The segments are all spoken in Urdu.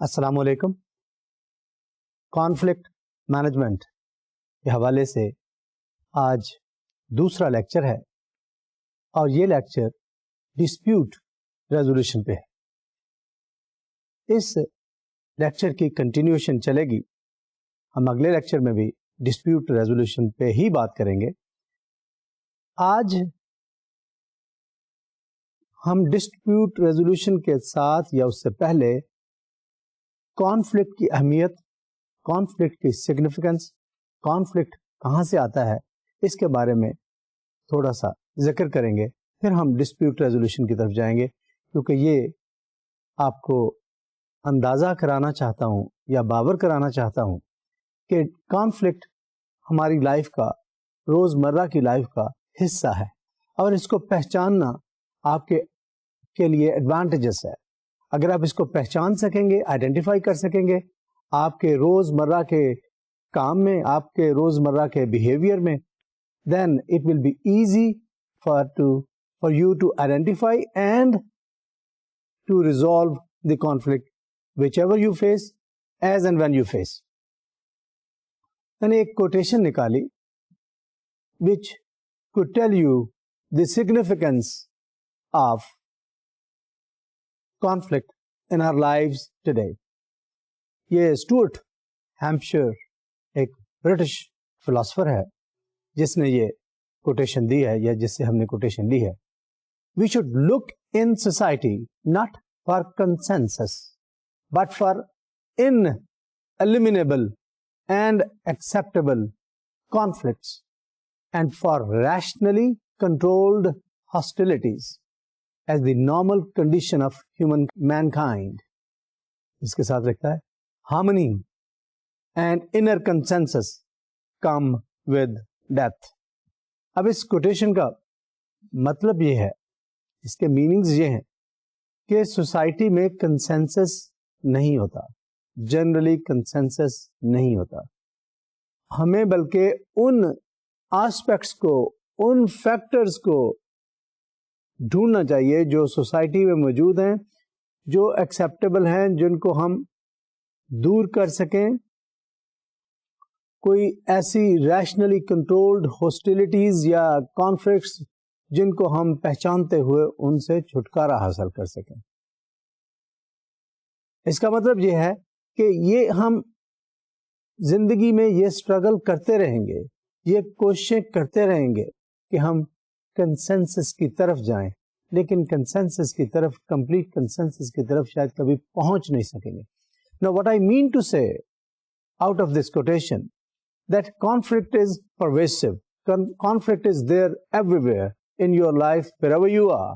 السلام علیکم. کانفلکٹ مینجمنٹ کے حوالے سے آج دوسرا لیکچر ہے اور یہ لیکچر ڈسپیوٹ ریزولوشن پہ ہے. اس لیکچر کی کنٹینیوشن چلے گی. ہم اگلے لیکچر میں بھی ڈسپیوٹ ریزولوشن پہ ہی بات کریں گے. آج ہم ڈسپیوٹ ریزولوشن کے ساتھ یا اس سے پہلے کانفلکٹ کی اہمیت، کانفلکٹ کی سگنیفیکنس، کانفلکٹ کہاں سے آتا ہے، اس کے بارے میں تھوڑا سا ذکر کریں گے. پھر ہم ڈسپیوٹ ریزولوشن کی طرف جائیں گے، کیونکہ یہ آپ کو اندازہ کرانا چاہتا ہوں یا باور کرانا چاہتا ہوں کہ کانفلکٹ ہماری لائف کا، روزمرہ کی لائف کا حصہ ہے اور اس کو پہچاننا آپ کے لیے ایڈوانٹیجز ہے. اگر آپ اس کو پہچان سکیں گے، آئیڈینٹیفائی کر سکیں گے، آپ کے روزمرہ کے کام میں، آپ کے روزمرہ کے بیہیویئر میں، then it will be easy for you to identify and to resolve the conflict whichever you face as and when you face. میں نے ایک کوٹیشن نکالی which could tell you the significance of conflict in our lives today. یہ اسٹورٹ ہیمپشر ایک برٹش فلاسفر ہے جس نے یہ کوٹیشن دی ہے یا جس سے ہم نے کوٹیشن لی ہے. We should look in society not for consensus but for ineliminable and acceptable conflicts and for rationally controlled hostilities as the normal condition of mankind. اس کے ساتھ لکھتا ہے harmony and inner consensus come with death. اب اس کوٹیشن کا مطلب یہ ہے، اس کے میننگز یہ ہیں کہ سوسائٹی میں کنسنسس نہیں ہوتا، جنرلی کنسنسس نہیں ہوتا. ہمیں بلکہ ان آسپیکٹس کو، ان فیکٹرز کو ڈھونڈنا چاہیے جو سوسائٹی میں موجود ہیں، جو ایکسیپٹیبل ہیں، جن کو ہم دور کر سکیں. کوئی ایسی ریشنلی کنٹرولڈ ہاسٹیلٹیز یا کانفلکٹس جن کو ہم پہچانتے ہوئے ان سے چھٹکارا حاصل کر سکیں. اس کا مطلب یہ ہے کہ یہ ہم زندگی میں یہ اسٹرگل کرتے رہیں گے، یہ کوششیں کرتے رہیں گے کہ ہم کنسنسس کی طرف جائیں، لیکن کنسنسس کی طرف، کمپلیٹ کنسنسس کی طرف شاید کبھی پہنچ نہیں سکیں گے. Now what I mean to say out of this quotation that conflict is pervasive. Conflict is there everywhere in your life, wherever you are.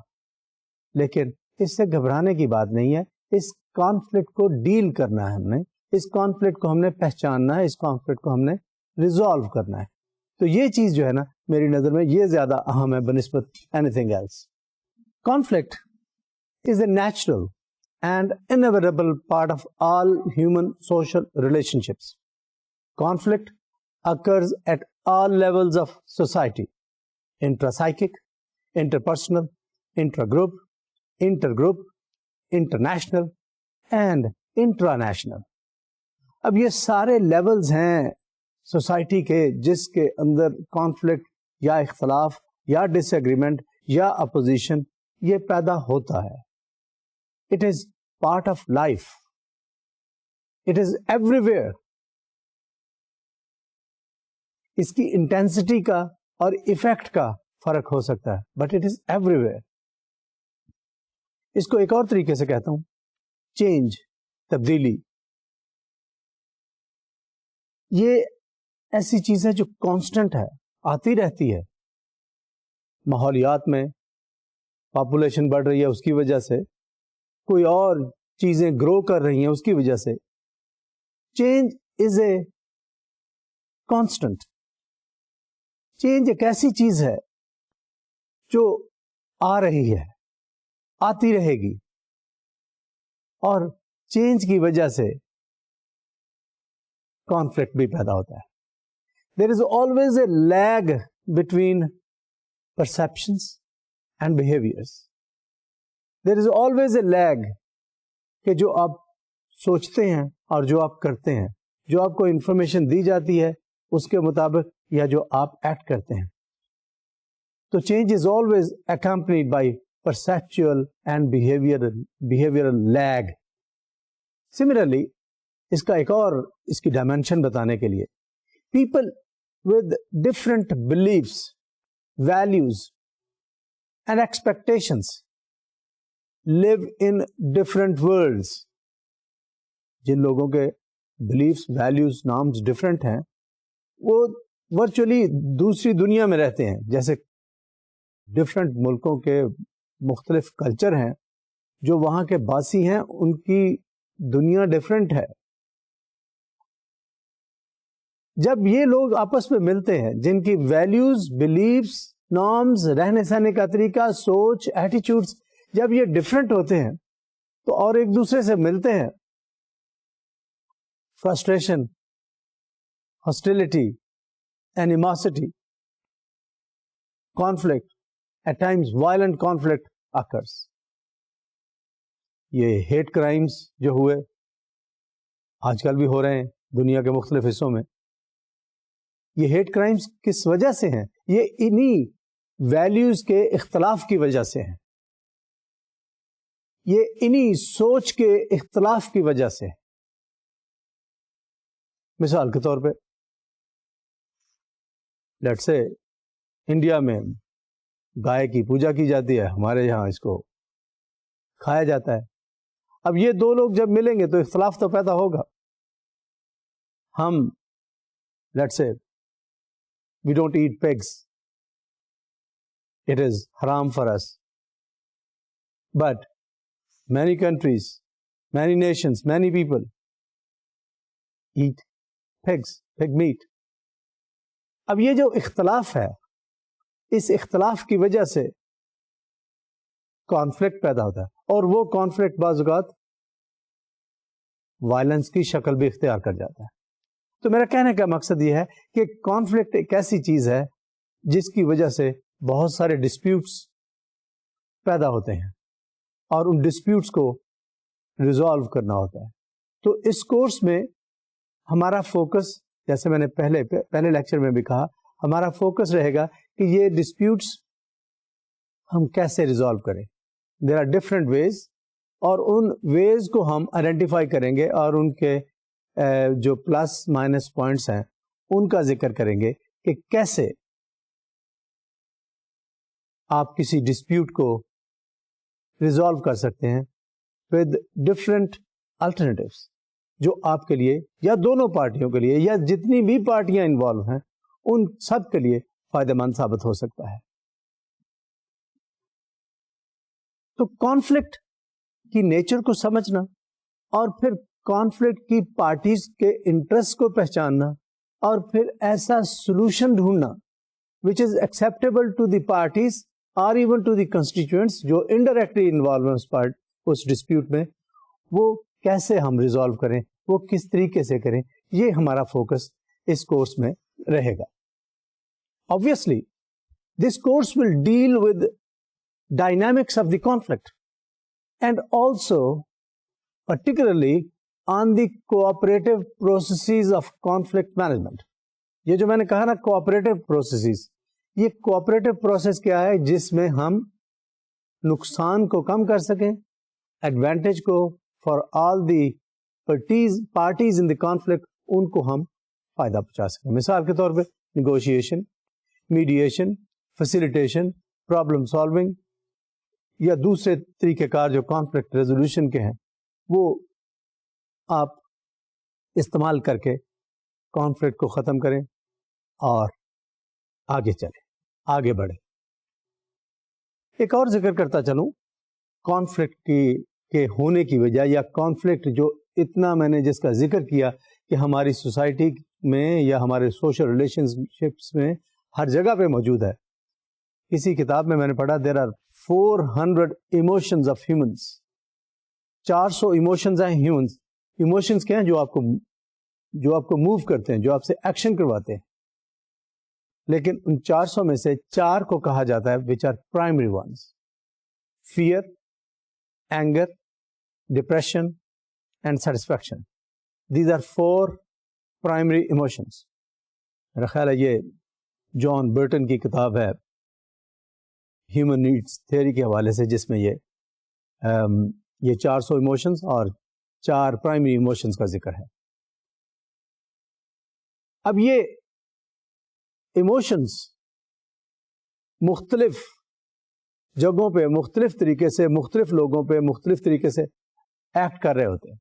لیکن اس سے گھبرانے کی بات نہیں ہے. اس کانفلکٹ کو ڈیل کرنا ہے ہم نے، اس کانفلکٹ کو ہم نے پہچاننا ہے، اس کانفلکٹ کو ہم نے ریزالو کرنا ہے. تو یہ چیز جو ہے نا، میری نظر میں یہ زیادہ اہم ہے بنسبت anything else. Conflict is a natural and inevitable part of all human social relationships. Conflict occurs at all levels of society: intrapsychic, interpersonal, intragroup, intergroup, international and intranational. اب یہ سارے لیولز ہیں سوسائٹی کے جس کے اندر کانفلکٹ یا اختلاف یا ڈس ایگریمنٹ یا اپوزیشن یہ پیدا ہوتا ہے. It is part of life. It is everywhere. اس کی انٹینسٹی کا اور ایفیکٹ کا فرق ہو سکتا ہے، but it is everywhere. اس کو ایک اور طریقے سے کہتا ہوں، چینج، تبدیلی. یہ ایسی چیز ہے جو کانسٹنٹ ہے، آتی رہتی ہے. ماحولیات میں پاپولیشن بڑھ رہی ہے، اس کی وجہ سے کوئی اور چیزیں گرو کر رہی ہیں، اس کی وجہ سے. Change is a constant. Change ایک ایسی چیز ہے جو آ رہی ہے، آتی رہے گی، اور چینج کی وجہ سے کانفلکٹ بھی پیدا ہوتا ہے. There is always a lag between perceptions and behaviors. There is always a lag کہ جو آپ سوچتے ہیں اور جو آپ کرتے ہیں, جو آپ کو انفارمیشن دی جاتی ہے اس کے مطابق یا جو آپ ایکٹ کرتے ہیں. تو change is always accompanied by perceptual and behavioral lag. Similarly, اس کا ایک اور اس کی ڈائمینشن بتانے کے لیے, people with different beliefs, values and expectations live in different worlds. جن لوگوں کے beliefs, values, norms different ہیں وہ ورچولی دوسری دنیا میں رہتے ہیں. جیسے ڈفرینٹ ملکوں کے مختلف کلچر ہیں, جو وہاں کے باسی ہیں ان کی دنیا ڈفرینٹ ہے. جب یہ لوگ آپس میں ملتے ہیں جن کی ویلیوز, بلیفس, نارمز, رہنے سہنے کا طریقہ, سوچ, ایٹیچیوڈز جب یہ ڈفرینٹ ہوتے ہیں تو اور ایک دوسرے سے ملتے ہیں, frustration, hostility, اینیماسٹی, conflict, at times violent conflict occurs. یہ ہیٹ کرائمز جو ہوئے آج کل بھی ہو رہے ہیں دنیا کے مختلف حصوں میں, یہ ہیٹ کرائمز کس وجہ سے ہیں؟ یہ انہی ویلیوز کے اختلاف کی وجہ سے ہیں, یہ انہی سوچ کے اختلاف کی وجہ سے. مثال کے طور پہ لیٹس سے انڈیا میں گائے کی پوجا کی جاتی ہے, ہمارے یہاں اس کو کھایا جاتا ہے. اب یہ دو لوگ جب ملیں گے تو اختلاف تو پیدا ہوگا. ہم let's say we don't eat pigs, it is حرام for us, but many countries, many nations, many people eat pigs, pig meat. اب یہ جو اختلاف ہے, اس اختلاف کی وجہ سے کانفلکٹ پیدا ہوتا ہے, اور وہ کانفلکٹ بعض اوقات وائلنس کی شکل بھی اختیار کر جاتا ہے. تو میرا کہنے کا مقصد یہ ہے کہ کانفلکٹ ایک ایسی چیز ہے جس کی وجہ سے بہت سارے ڈسپیوٹس پیدا ہوتے ہیں اور ان ڈسپیوٹس کو ریزالو کرنا ہوتا ہے. تو اس کورس میں ہمارا فوکس, جیسے میں نے پہلے لیکچر میں بھی کہا, ہمارا فوکس رہے گا کہ یہ ڈسپیوٹس ہم کیسے ریزالو کریں. دیر آر ڈفرینٹ ویز, اور ان ویز کو ہم آئیڈینٹیفائی کریں گے اور ان کے جو پلس مائنس پوائنٹس ہیں ان کا ذکر کریں گے کہ کیسے آپ کسی ڈسپیوٹ کو ریزالو کر سکتے ہیں ود ڈفرینٹ الٹرنیٹیوز, جو آپ کے لیے یا دونوں پارٹیوں کے لیے یا جتنی بھی پارٹیاں انوالو ہیں ان سب کے لیے فائدہ مند ثابت ہو سکتا ہے. تو کانفلکٹ کی نیچر کو سمجھنا اور پھر کانفلکٹ کی پارٹیز کے انٹرسٹ کو پہچاننا اور پھر ایسا سولوشن ڈھونڈنا which is acceptable to the parties or even to the constituents جو انڈائریکٹلی انوالو ہیں اس ڈسپیوٹ میں, وہ کیسے ہم ریزالو کریں, وہ کس طریقے سے کریں, یہ ہمارا فوکس اس کورس میں رہے گا. Obviously, this course will deal with dynamics of the conflict and also particularly on the cooperative processes of conflict management. یہ جو میں نے کہا نا cooperative processes, یہ cooperative process کیا ہے جس میں ہم نقصان کو کم کر سکیں, ایڈوانٹیج کو for all the parties in the conflict ان کو ہم فائدہ پہنچا سکیں. مثال کے طور پہ negotiation, mediation, facilitation, problem solving یا دوسرے طریقہ کار جو کانفلکٹ ریزولوشن کے ہیں وہ آپ استعمال کر کے کانفلکٹ کو ختم کریں اور آگے چلیں, آگے بڑھیں. ایک اور ذکر کرتا چلوں کانفلکٹ کے ہونے کی وجہ, یا کانفلکٹ جو اتنا میں نے جس کا ذکر کیا کہ ہماری سوسائٹی میں یا ہمارے سوشل ریلیشن شپس میں ہر جگہ پہ موجود ہے. کسی کتاب میں نے پڑھا there are 400 emotions of humans, 400 emotions ہیں ہیومنس. ایموشنز کیا ہیں؟ جو آپ کو موو کرتے ہیں, جو آپ سے ایکشن کرواتے ہیں. لیکن ان 400 میں سے 4 کو کہا جاتا ہے which are primary ones: fear, anger, depression, and satisfaction. These are 4 primary emotions. میرا خیال ہے یہ جان برٹن کی کتاب ہے ہیومن نیڈس تھیوری کے حوالے سے، جس میں یہ 400 ایموشنز اور 4 پرائمری ایموشنز کا ذکر ہے. اب یہ ایموشنز مختلف جگہوں پہ مختلف طریقے سے، مختلف لوگوں پہ مختلف طریقے سے ایکٹ کر رہے ہوتے ہیں،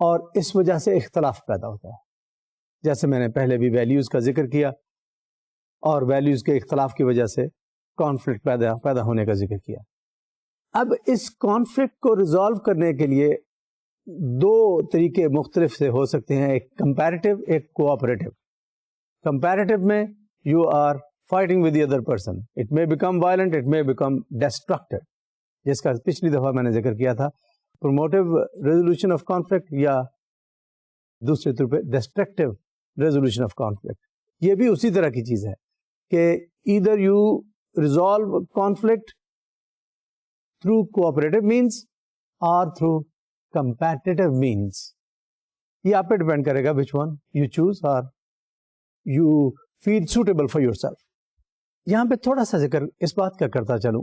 اور اس وجہ سے اختلاف پیدا ہوتا ہے. جیسے میں نے پہلے بھی ویلیوز کا ذکر کیا، اور ویلیوز کے اختلاف کی وجہ سے کانفلکٹ پیدا ہونے کا ذکر کیا. اب اس کانفلکٹ کو ریزالو کرنے کے لیے 2 طریقے مختلف سے ہو سکتے ہیں، ایک کمپیریٹیو، ایک کوآپریٹیو. کمپیریٹیو میں you are fighting with the other person, it may become violent, it may become destructive، جس کا پچھلی دفعہ میں نے ذکر کیا تھا. پروموٹیو ریزولوشن آف کانفلکٹ، یا دوسرے طور پہ ڈسٹرکٹیو ریزولوشن آف کانفلکٹ، یہ بھی اسی طرح کی چیز ہے کہ either you resolve conflict through cooperative means or through competitive means. یہ آپ پہ ڈیپینڈ کرے گا which one you choose or you feel suitable for yourself. یہاں پہ تھوڑا سا ذکر اس بات کا کرتا چلوں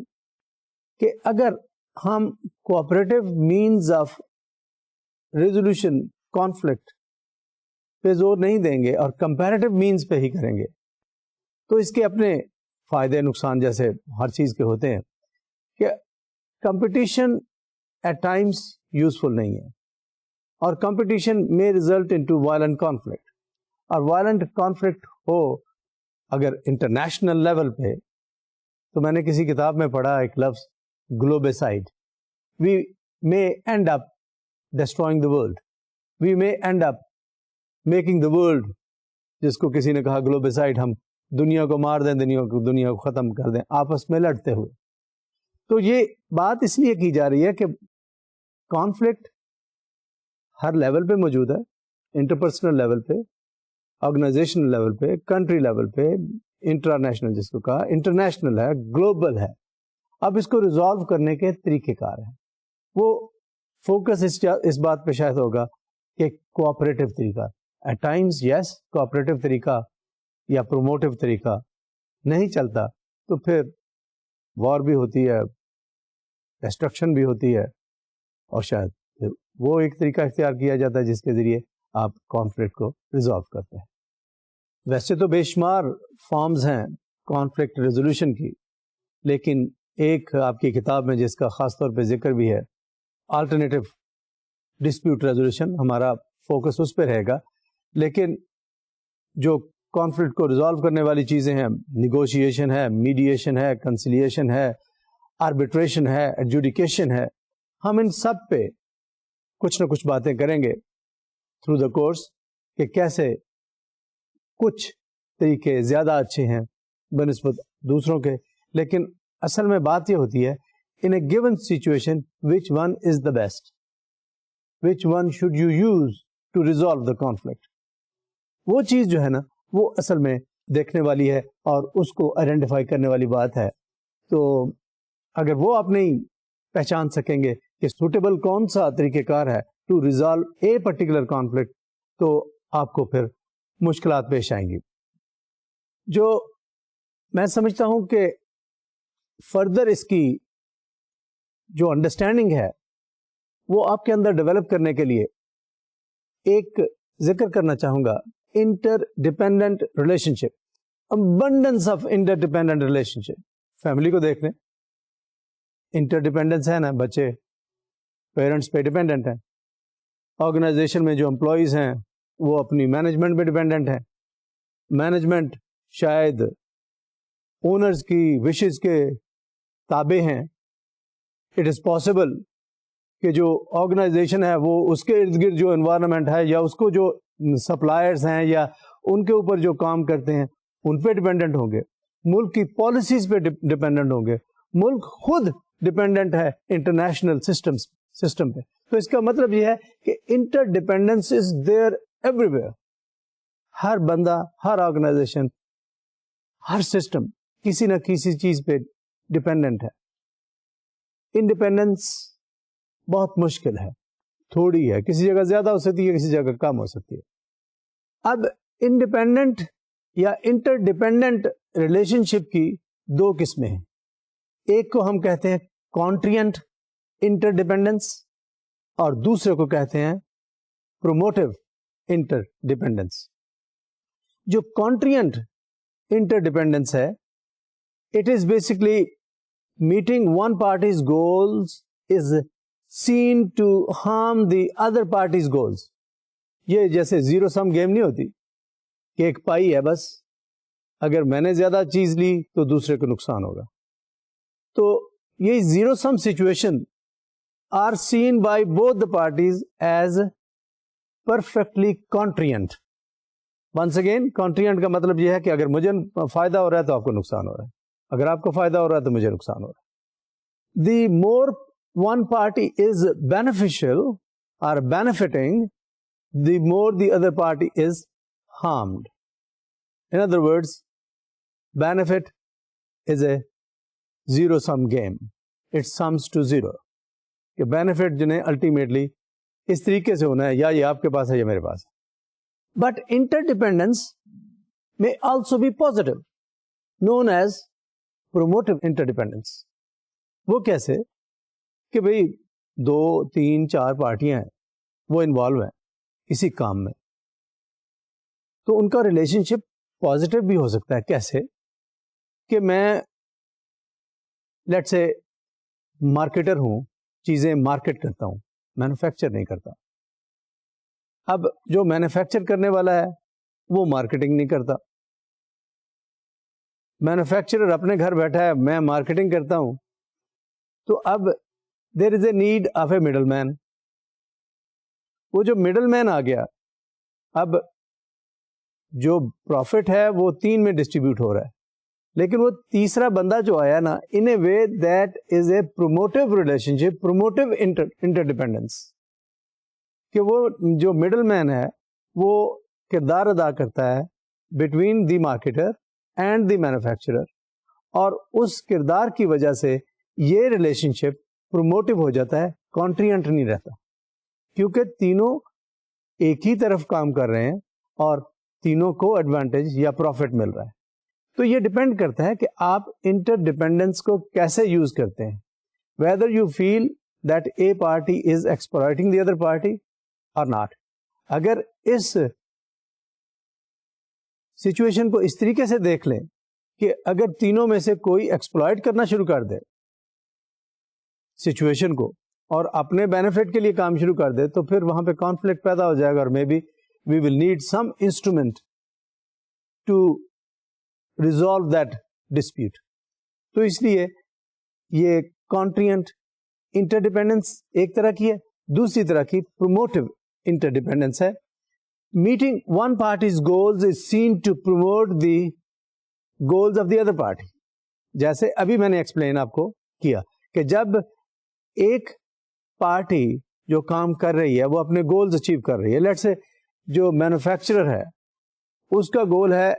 کہ اگر ہم cooperative means of resolution conflict پہ زور نہیں دیں گے اور کمپیریٹو مینز پہ ہی کریں گے، تو اس کے اپنے فائدے نقصان جیسے ہر چیز کے ہوتے ہیں، کہ کمپٹیشن ایٹ ٹائمس یوزفل نہیں ہے، اور کمپٹیشن میں ریزلٹ انٹو وائلنٹ کانفلکٹ. اور وائلنٹ کانفلکٹ ہو اگر انٹرنیشنل لیول پہ، تو میں نے کسی کتاب میں پڑھا ایک لفظ globicide. We may end up destroying the world, we may end up making the world, جس کو کسی نے کہا گلوبیسائڈ، ہم دنیا کو مار دیں، دنیا کو ختم کر دیں آپس میں لڑتے ہوئے. تو یہ بات اس لیے کی جا رہی ہے کہ کانفلکٹ ہر لیول پہ موجود ہے، انٹرپرسنل لیول پہ، آرگنائزیشنل لیول پہ، کنٹری لیول پہ، انٹرنیشنل جس کو کہا، انٹرنیشنل ہے، گلوبل ہے. اب اس کو ریزالو کرنے کے طریقہ کار ہیں. وہ فوکس اس بات پہ شاید ہوگا کہ کوآپریٹو طریقہ، ایٹ ٹائمز یس کوآپریٹو طریقہ یا پروموٹیو طریقہ نہیں چلتا، تو پھر وار بھی ہوتی ہے، ڈسٹرکشن بھی ہوتی ہے، اور شاید پھر وہ ایک طریقہ اختیار کیا جاتا ہے جس کے ذریعے آپ کانفلکٹ کو ریزالو کرتے ہیں. ویسے تو بے شمار فارمز ہیں کانفلکٹ ریزولوشن کی، لیکن ایک آپ کی کتاب میں جس کا خاص طور پہ ذکر بھی ہے، آلٹرنیٹیو ڈسپیوٹ ریزولوشن، ہمارا فوکس اس پہ رہے گا. لیکن جو کانفلکٹ کو ریزالو کرنے والی چیزیں ہیں، نیگوشیشن ہے، میڈیشن ہے، کنسیلیشن ہے، آربیٹریشن ہے، ایڈجوڈیکیشن ہے، ہم ان سب پہ کچھ نہ کچھ باتیں کریں گے تھرو دا کورس کہ کیسے کچھ طریقے زیادہ اچھے ہیں بنسبت دوسروں کے. لیکن اصل میں بات یہ ہوتی ہے in a given situation which one is the best, which one should you use to resolve the conflict. وہ چیز جو ہے نا وہ اصل میں دیکھنے والی ہے اور اس کو آئیڈینٹیفائی کرنے والی بات ہے. تو اگر وہ آپ نہیں پہچان سکیں گے کہ سوٹیبل کون سا طریقہ کار ہے to resolve a particular conflict, تو آپ کو پھر مشکلات پیش آئیں گی. جو میں سمجھتا ہوں کہ فردر اس کی جو انڈرسٹینڈنگ ہے وہ آپ کے اندر ڈیولپ کرنے کے لیے ایک ذکر کرنا چاہوں گا، interdependent relationship, abundance of interdependent relationship. Family کو دیکھ لیں، انٹر ڈیپینڈنس ہے نا، بچے پیرنٹس پہ ڈیپینڈنٹ ہیں، آرگنائزیشن میں جو امپلائیز ہیں وہ اپنی مینجمنٹ پہ ڈیپینڈنٹ ہیں، مینجمنٹ شاید اونرز کی وشز کے تابع ہیں. اٹ از پاسبل کہ جو آرگنائزیشن ہے وہ اس کے ارد گرد جو انوائرمنٹ ہے یا اس کو جو سپلائرز ہیں یا ان کے اوپر جو کام کرتے ہیں ان پہ ڈیپینڈنٹ ہوں گے، ملک کی پالیسیز پہ ڈیپینڈنٹ ہوں گے، ملک خود ڈیپینڈنٹ ہے انٹرنیشنل سسٹم پہ. تو اس کا مطلب یہ ہے کہ interdependence is there everywhere. ہر بندہ، ہر آرگنائزیشن، ہر سسٹم کسی نہ کسی چیز پہ ڈیپینڈنٹ ہے. انڈیپینڈنس بہت مشکل ہے. تھوڑی ہے, کسی جگہ زیادہ ہو سکتی ہے, کسی جگہ کم ہو سکتی ہے. اب انڈیپینڈنٹ یا انٹر ڈیپینڈنٹ ریلیشن شپ کی دو قسمیں ہیں. ایک کو ہم کہتے ہیں کانٹرینٹ انٹر ڈیپینڈنس اور دوسرے کو کہتے ہیں پروموٹیو انٹر ڈیپینڈنس. جو کانٹرینٹ انٹر ڈیپینڈنس ہے, it is basically meeting one party's goals is seen to harm the other party's goals. یہ جیسے زیرو سم گیم نہیں ہوتی کہ ایک پائی ہے بس, اگر میں نے زیادہ چیز لی تو دوسرے کو نقصان ہوگا. تو یہ zero sum situation are seen by both the parties as perfectly contrient. Once again, contrient کا مطلب یہ ہے کہ اگر مجھے فائدہ ہو رہا ہے تو آپ کو نقصان ہو رہا ہے, اگر آپ کو فائدہ ہو رہا ہے تو مجھے نقصان ہو رہا ہے. The more one party is beneficial اور benefiting, the more the other party is harmed. In other words, benefit is a zero sum game, it sums to zero. کہ بینیفٹ جنہیں الٹیمیٹلی اس طریقے سے ہونا ہے, یا یہ آپ کے پاس ہے یا میرے پاس ہے. بٹ انٹر ڈیپینڈنس میں also be positive, known as promotive interdependence. وہ کیسے کہ بھئی 2 3 4 پارٹیاں ہیں, وہ انوالو ہیں کسی کام میں, تو ان کا ریلیشن شپ پازیٹیو بھی ہو سکتا ہے. کیسے کہ میں لیٹس سے مارکیٹر ہوں, چیزیں مارکیٹ کرتا ہوں, مینوفیکچر نہیں کرتا. اب جو مینوفیکچر کرنے والا ہے وہ مارکیٹنگ نہیں کرتا. مینوفیکچرر اپنے گھر بیٹھا ہے, میں مارکیٹنگ کرتا ہوں, تو اب there is a need of a middleman. وہ جو مڈل مین آ گیا, اب جو پروفٹ ہے وہ 3 میں ڈسٹریبیوٹ ہو رہا ہے, لیکن وہ تیسرا بندہ جو آیا نا, in a way that is a promotive relationship, promotive interdependence. کہ وہ جو مڈل مین ہے وہ کردار ادا کرتا ہے between the marketer and the manufacturer, اور اس کردار کی وجہ سے یہ ریلیشن شپ پروموٹیو ہو جاتا ہے, کانٹرینٹ نہیں رہتا, کیونکہ تینوں ایک ہی طرف کام کر رہے ہیں اور تینوں کو ایڈوانٹیج یا پروفٹ مل رہا ہے. تو یہ ڈپینڈ کرتا ہے کہ آپ انٹر ڈیپینڈنس کو کیسے یوز کرتے ہیں, whether you feel that a party is exploiting the other party اور ناٹ. اگر اس سچویشن کو اس طریقے سے دیکھ لیں کہ اگر تینوں میں سے کوئی ایکسپلائٹ کرنا شروع کر دے سچویشن کو اور اپنے بینیفٹ کے لیے کام شروع کر دے, تو پھر وہاں پہ کانفلکٹ پیدا ہو جائے گا, اور maybe we will need some instrument to resolve that dispute. تو اس لیے یہ کانٹرینٹ انٹر ڈیپینڈنس ایک طرح کی ہے, دوسری طرح کی پروموٹیو انٹر ڈیپینڈنس ہے. Meeting one parties goals is seen to promote the goals of the other party. جیسے ابھی میں نے ایکسپلین آپ کو کیا کہ جب ایک پارٹی جو کام کر رہی ہے وہ اپنے گولز اچیو کر رہی ہے, لیٹس سے جو مینوفیکچرر ہے اس کا گول ہے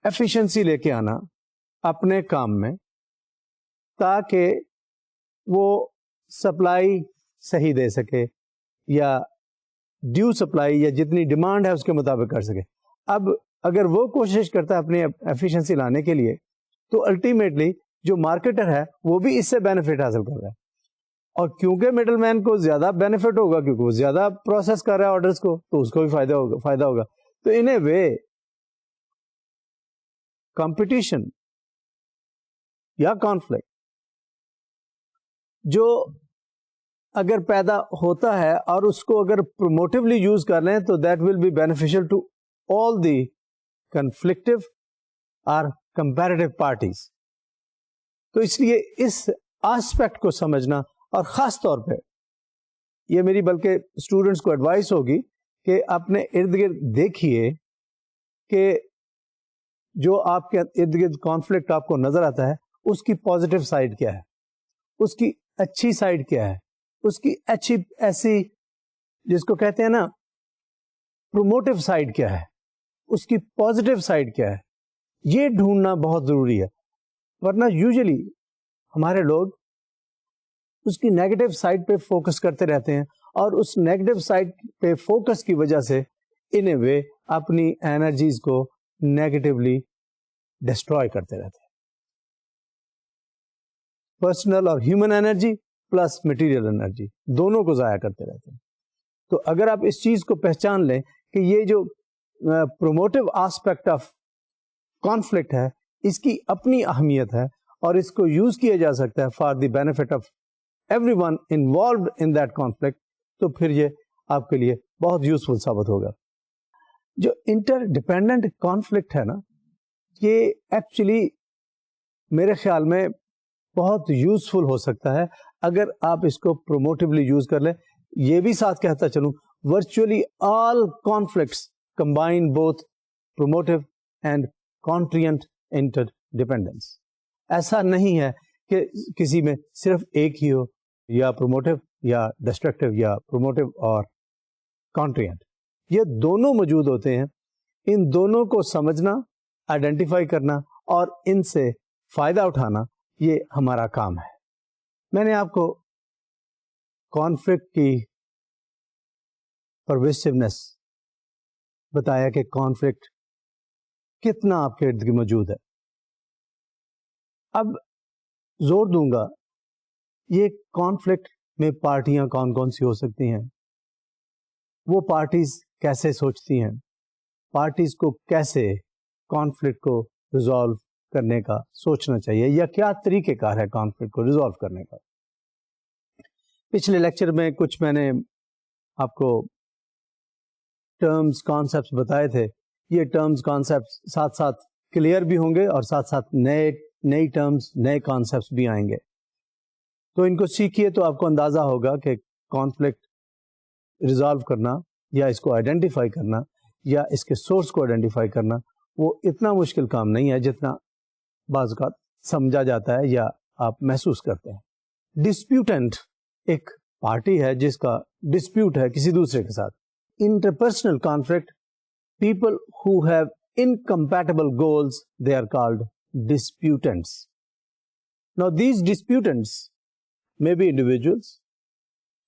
ایفیشنسی لے کے آنا اپنے کام میں, تاکہ وہ سپلائی صحیح دے سکے یا ڈیو سپلائی یا جتنی ڈیمانڈ ہے اس کے مطابق کر سکے. اب اگر وہ کوشش کرتا ہے اپنی ایفیشنسی لانے کے لیے, تو الٹیمیٹلی جو مارکیٹر ہے وہ بھی اس سے بینیفٹ حاصل کر رہا ہے, اور کیونکہ مڈل مین کو زیادہ بینیفٹ ہوگا کیونکہ وہ زیادہ پروسیس کر رہا ہے آرڈرز کو, تو اس کو بھی فائدہ ہوگا. تو ان اے وے کمپٹیشن یا کانفلکٹ جو اگر پیدا ہوتا ہے اور اس کو اگر پروموٹیولی یوز کر لیں تو that will be beneficial to all the conflictive اور کمپیریٹیو پارٹیز. تو اس لیے اس آسپیکٹ کو سمجھنا, اور خاص طور پہ یہ میری بلکہ اسٹوڈنٹس کو ایڈوائس ہوگی کہ اپنے ارد گرد دیکھیے کہ جو آپ کے ارد گرد کانفلکٹ آپ کو نظر آتا ہے اس کی پازیٹیو سائڈ کیا ہے, اس کی اچھی سائڈ کیا ہے, اس کی اچھی ایسی جس کو کہتے ہیں نا پروموٹیو سائڈ کیا ہے, اس کی پازیٹیو سائڈ کیا ہے. یہ ڈھونڈنا بہت ضروری ہے, ورنہ یوزلی ہمارے لوگ اس کی نیگیٹو سائڈ پہ فوکس کرتے رہتے ہیں اور اس نیگیٹو سائڈ پہ فوکس کی وجہ سے ان اے وے اپنی انرجیز کو نیگیٹولی ڈسٹروائے کرتے رہتے ہیں. پرسنل اور human energy plus material energy دونوں کو ضائع کرتے رہتے ہیں. تو اگر آپ اس چیز کو پہچان لیں کہ یہ جو پروموٹیو آسپیکٹ آف کانفلکٹ ہے اس کی اپنی اہمیت ہے اور اس کو یوز کیا جا سکتا ہے for the benefit of every one involved in that conflict, تو پھر یہ آپ کے لیے بہت یوزفل ثابت ہوگا. جو انٹر ڈپینڈنٹ کانفلکٹ ہے نا, یہ ایکچولی میرے خیال میں بہت یوزفل ہو سکتا ہے اگر آپ اس کو پروموٹیولی یوز کر لیں. یہ بھی ساتھ کہتا چلوں, virtually all conflicts combine both promotive and constraint interdependence. ایسا نہیں ہے کہ کسی میں صرف ایک ہی ہو, یا پروموٹیو یا ڈسٹرکٹیو یا پروموٹیو اور کانٹرینٹ. یہ دونوں موجود ہوتے ہیں. ان دونوں کو سمجھنا, آئیڈینٹیفائی کرنا اور ان سے فائدہ اٹھانا یہ ہمارا کام ہے. میں نے آپ کو کانفلکٹ کی پرویسونیس بتایا کہ کانفلکٹ کتنا آپ کے ارد گرد موجود ہے. اب زور دوں گا, یہ کانفلکٹ میں پارٹیاں کون کون سی ہو سکتی ہیں, وہ پارٹیز کیسے سوچتی ہیں, پارٹیز کو کیسے کانفلکٹ کو ریزالو کرنے کا سوچنا چاہیے, یا کیا طریقہ کار ہے کانفلکٹ کو ریزالو کرنے کا. پچھلے لیکچر میں کچھ میں نے آپ کو ٹرمز کانسیپٹس بتائے تھے. یہ ٹرمز کانسیپٹس ساتھ ساتھ کلیئر بھی ہوں گے اور ساتھ ساتھ نئی ٹرمز نئے کانسیپٹس بھی آئیں گے. تو ان کو سیکھیے تو آپ کو اندازہ ہوگا کہ کانفلکٹ ریزالو کرنا یا اس کو آئیڈینٹیفائی کرنا یا اس کے سورس کو آئیڈینٹیفائی کرنا وہ اتنا مشکل کام نہیں ہے جتنا بعض اوقات سمجھا جاتا ہے یا آپ محسوس کرتے ہیں. ڈسپیوٹنٹ ایک پارٹی ہے جس کا ڈسپیوٹ ہے کسی دوسرے کے ساتھ. Interpersonal conflict, people who have incompatible goals, they are called disputants. Now these disputants may be individuals,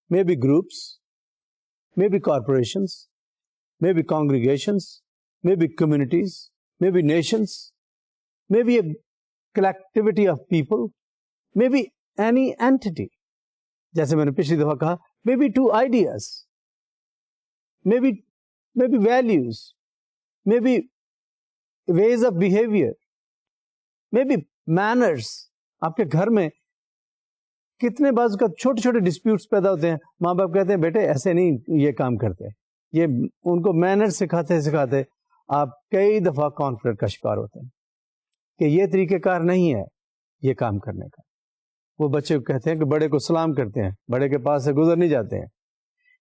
may be groups, may be corporations, may be congregations, may be communities, may be nations, may be a collectivity of people, may be any entity. جیسے میں نے پچھلی دفعہ کہا, may be two ideas, may be values, may be ways of behavior, may be manners. آپ کے گھر میں کتنے بعض کا چھوٹے چھوٹے ڈسپیوٹس پیدا ہوتے ہیں, ماں باپ کہتے ہیں بیٹے ایسے نہیں یہ کام کرتے, یہ ان کو مینر سکھاتے آپ کئی دفعہ کانفلکٹ کا شکار ہوتے ہیں کہ یہ طریقہ کار نہیں ہے یہ کام کرنے کا. وہ بچے کو کہتے ہیں کہ بڑے کو سلام کرتے ہیں, بڑے کے پاس سے گزر نہیں جاتے ہیں.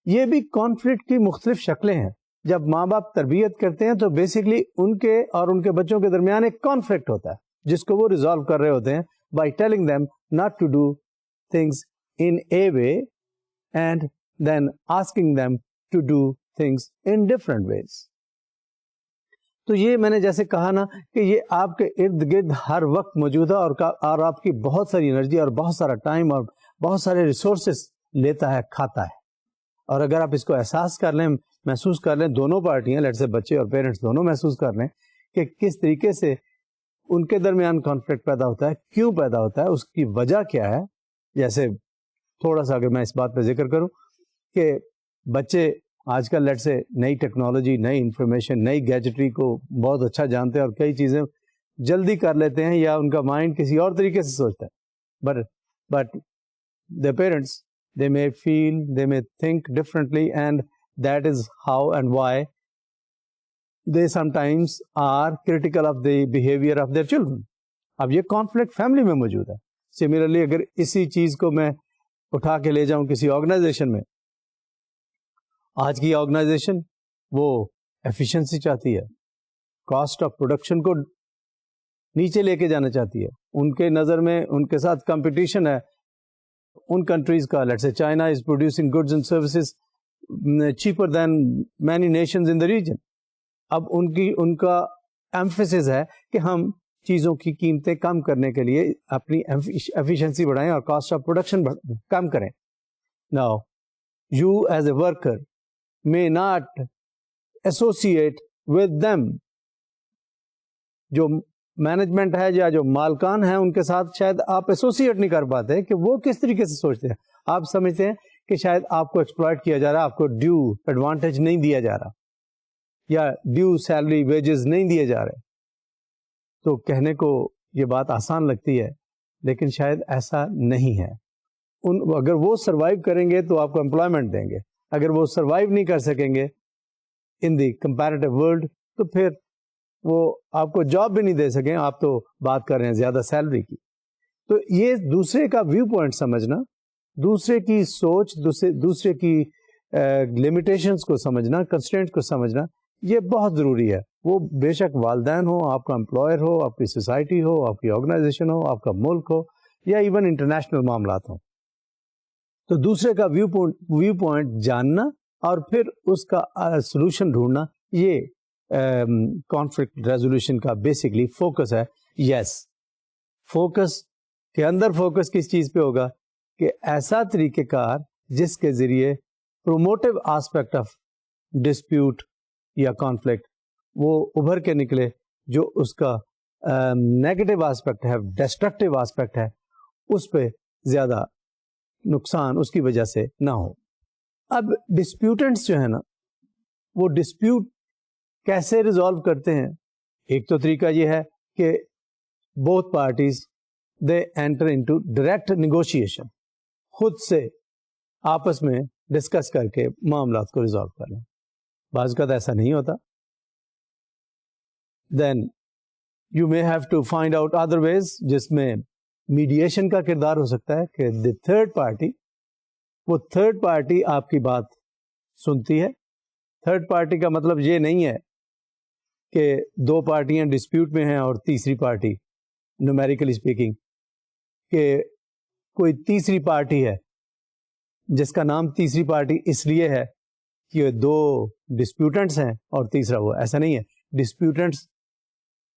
یہ بھی کانفلکٹ کی مختلف شکلیں ہیں. جب ماں باپ تربیت کرتے ہیں تو بیسیکلی ان کے اور ان کے بچوں کے درمیان ایک کانفلکٹ ہوتا ہے جس کو وہ ریزالو کر رہے ہوتے ہیں by telling them not to do things in a way and then asking them to do things in different ways. تو یہ میں نے جیسے کہا نا کہ یہ آپ کے ارد گرد ہر وقت موجود ہے اور آپ کی بہت ساری انرجی اور بہت سارا ٹائم اور بہت سارے ریسورسز لیتا ہے, کھاتا ہے. اور اگر آپ اس کو احساس کر لیں, محسوس کر لیں, دونوں پارٹیاں لیٹ سے بچے اور پیرنٹس دونوں محسوس کر لیں کہ کس طریقے سے ان کے درمیان کانفلکٹ پیدا ہوتا ہے, کیوں پیدا ہوتا ہے, اس کی وجہ کیا ہے. جیسے تھوڑا سا اگر میں اس بات پہ ذکر کروں کہ بچے آج کل لیٹ سے نئی ٹیکنالوجی, نئی انفارمیشن, نئی گیجٹری کو بہت اچھا جانتے ہیں اور کئی چیزیں جلدی کر لیتے ہیں یا ان کا مائنڈ کسی اور طریقے سے سوچتا ہے. But the parents, they may feel, they may think differently, and that is how and why they sometimes are critical of the behavior of their children. اب یہ کانفلکٹ فیملی میں موجود ہے. سملرلی اگر اسی چیز کو میں اٹھا کے لے جاؤں کسی آرگنائزیشن میں, آج کی آرگنائزیشن وہ ایفیشنسی چاہتی ہے, کاسٹ آف پروڈکشن کو نیچے لے کے جانا چاہتی ہے. ان کے نظر میں ان کے ساتھ کمپٹیشن ہے ان کنٹریز کا. Let's say China is producing goods and services cheaper than many nations in the region. اب ان کا ایمفیسس ہے کہ ہم چیزوں کی قیمتیں کم کرنے کے لیے اپنی ایفیشنسی بڑھائیں اور کاسٹ آف پروڈکشن کم کریں. Now you as a worker may not associate with them. جو مینجمنٹ ہے یا جو مالکان ہیں ان کے ساتھ شاید آپ ایسوسیٹ نہیں کر پاتے کہ وہ کس طریقے سے سوچتے ہیں. آپ سمجھتے ہیں کہ شاید آپ کو ایکسپلائٹ کیا جا رہا ہے, آپ کو ڈیو ایڈوانٹیج نہیں دیا جا رہا, یا ڈیو سیلری ویجز نہیں دیے جا رہے. تو کہنے کو یہ بات آسان لگتی ہے, لیکن شاید ایسا نہیں ہے. اگر وہ سروائیو کریں گے تو آپ کو امپلائمنٹ دیں گے. اگر وہ سروائیو نہیں کر سکیں گے ان دی کمپیریٹیو ورلڈ, تو پھر وہ آپ کو جاب بھی نہیں دے سکیں. آپ تو بات کر رہے ہیں زیادہ سیلری کی. تو یہ دوسرے کا ویو پوائنٹ سمجھنا, دوسرے کی سوچ, دوسرے کی لمیٹیشنز کو سمجھنا, کنسٹرینٹ کو سمجھنا, یہ بہت ضروری ہے. وہ بے شک والدین ہو, آپ کا امپلائر ہو, آپ کی سوسائٹی ہو, آپ کی آرگنائزیشن ہو, آپ کا ملک ہو, یا ایون انٹرنیشنل معاملات ہوں. تو دوسرے کا ویو پوائنٹ جاننا اور پھر اس کا سولوشن ڈھونڈنا, یہ کانفلکٹ ریزولوشن کا بیسکلی فوکس ہے. یس, فوکس کے اندر فوکس کس چیز پہ ہوگا کہ ایسا طریقہ کار جس کے ذریعے پروموٹیو آسپیکٹ آف ڈسپیوٹ یا کانفلکٹ وہ ابھر کے نکلے, جو اس کا نیگیٹو آسپیکٹ ہے, ڈسٹرکٹیو آسپیکٹ ہے, اس پہ زیادہ نقصان اس کی وجہ سے نہ ہو. اب ڈسپیوٹنٹس جو ہے نا, وہ ڈسپیوٹ کیسے ریزالو کرتے ہیں؟ ایک تو طریقہ یہ ہے کہ both parties they enter into direct negotiation, خود سے آپس میں ڈسکس کر کے معاملات کو ریزالو کر لیں. بعض کا تو ایسا نہیں ہوتا. Then you may have to find out other ways, جس میں میڈیشن کا کردار ہو سکتا ہے کہ دی تھرڈ پارٹی, وہ تھرڈ پارٹی آپ کی بات سنتی ہے. تھرڈ پارٹی کا مطلب یہ نہیں ہے کہ دو پارٹیاں ڈسپیوٹ میں ہیں اور تیسری پارٹی, نومیریکلی اسپیکنگ, کہ کوئی تیسری پارٹی ہے جس کا نام تیسری پارٹی اس لیے ہے کہ دو ڈسپیوٹنٹس ہیں اور تیسرا وہ. ایسا نہیں ہے, ڈسپیوٹنٹس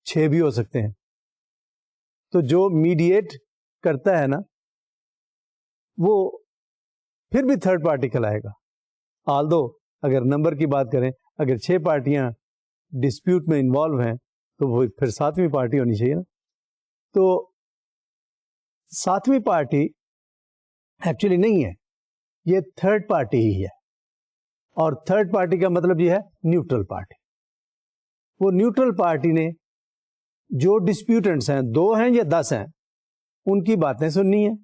6 بھی ہو سکتے ہیں. تو جو میڈیٹ کرتا ہے نا, وہ پھر بھی تھرڈ پارٹی کہلائے گا. آلدو اگر نمبر کی بات کریں, اگر 6 پارٹیاں ڈسپیوٹ میں انوالو ہیں تو وہ پھر 7ویں پارٹی ہونی چاہیے نا. تو 7ویں پارٹی ایکچولی نہیں ہے, یہ تھرڈ پارٹی ہی ہے. اور تھرڈ پارٹی کا مطلب یہ ہے نیوٹرل پارٹی. وہ نیوٹرل پارٹی نے جو ڈسپیوٹنٹس ہیں, 2 ہیں یا 10 ہیں, ان کی باتیں سننی ہیں,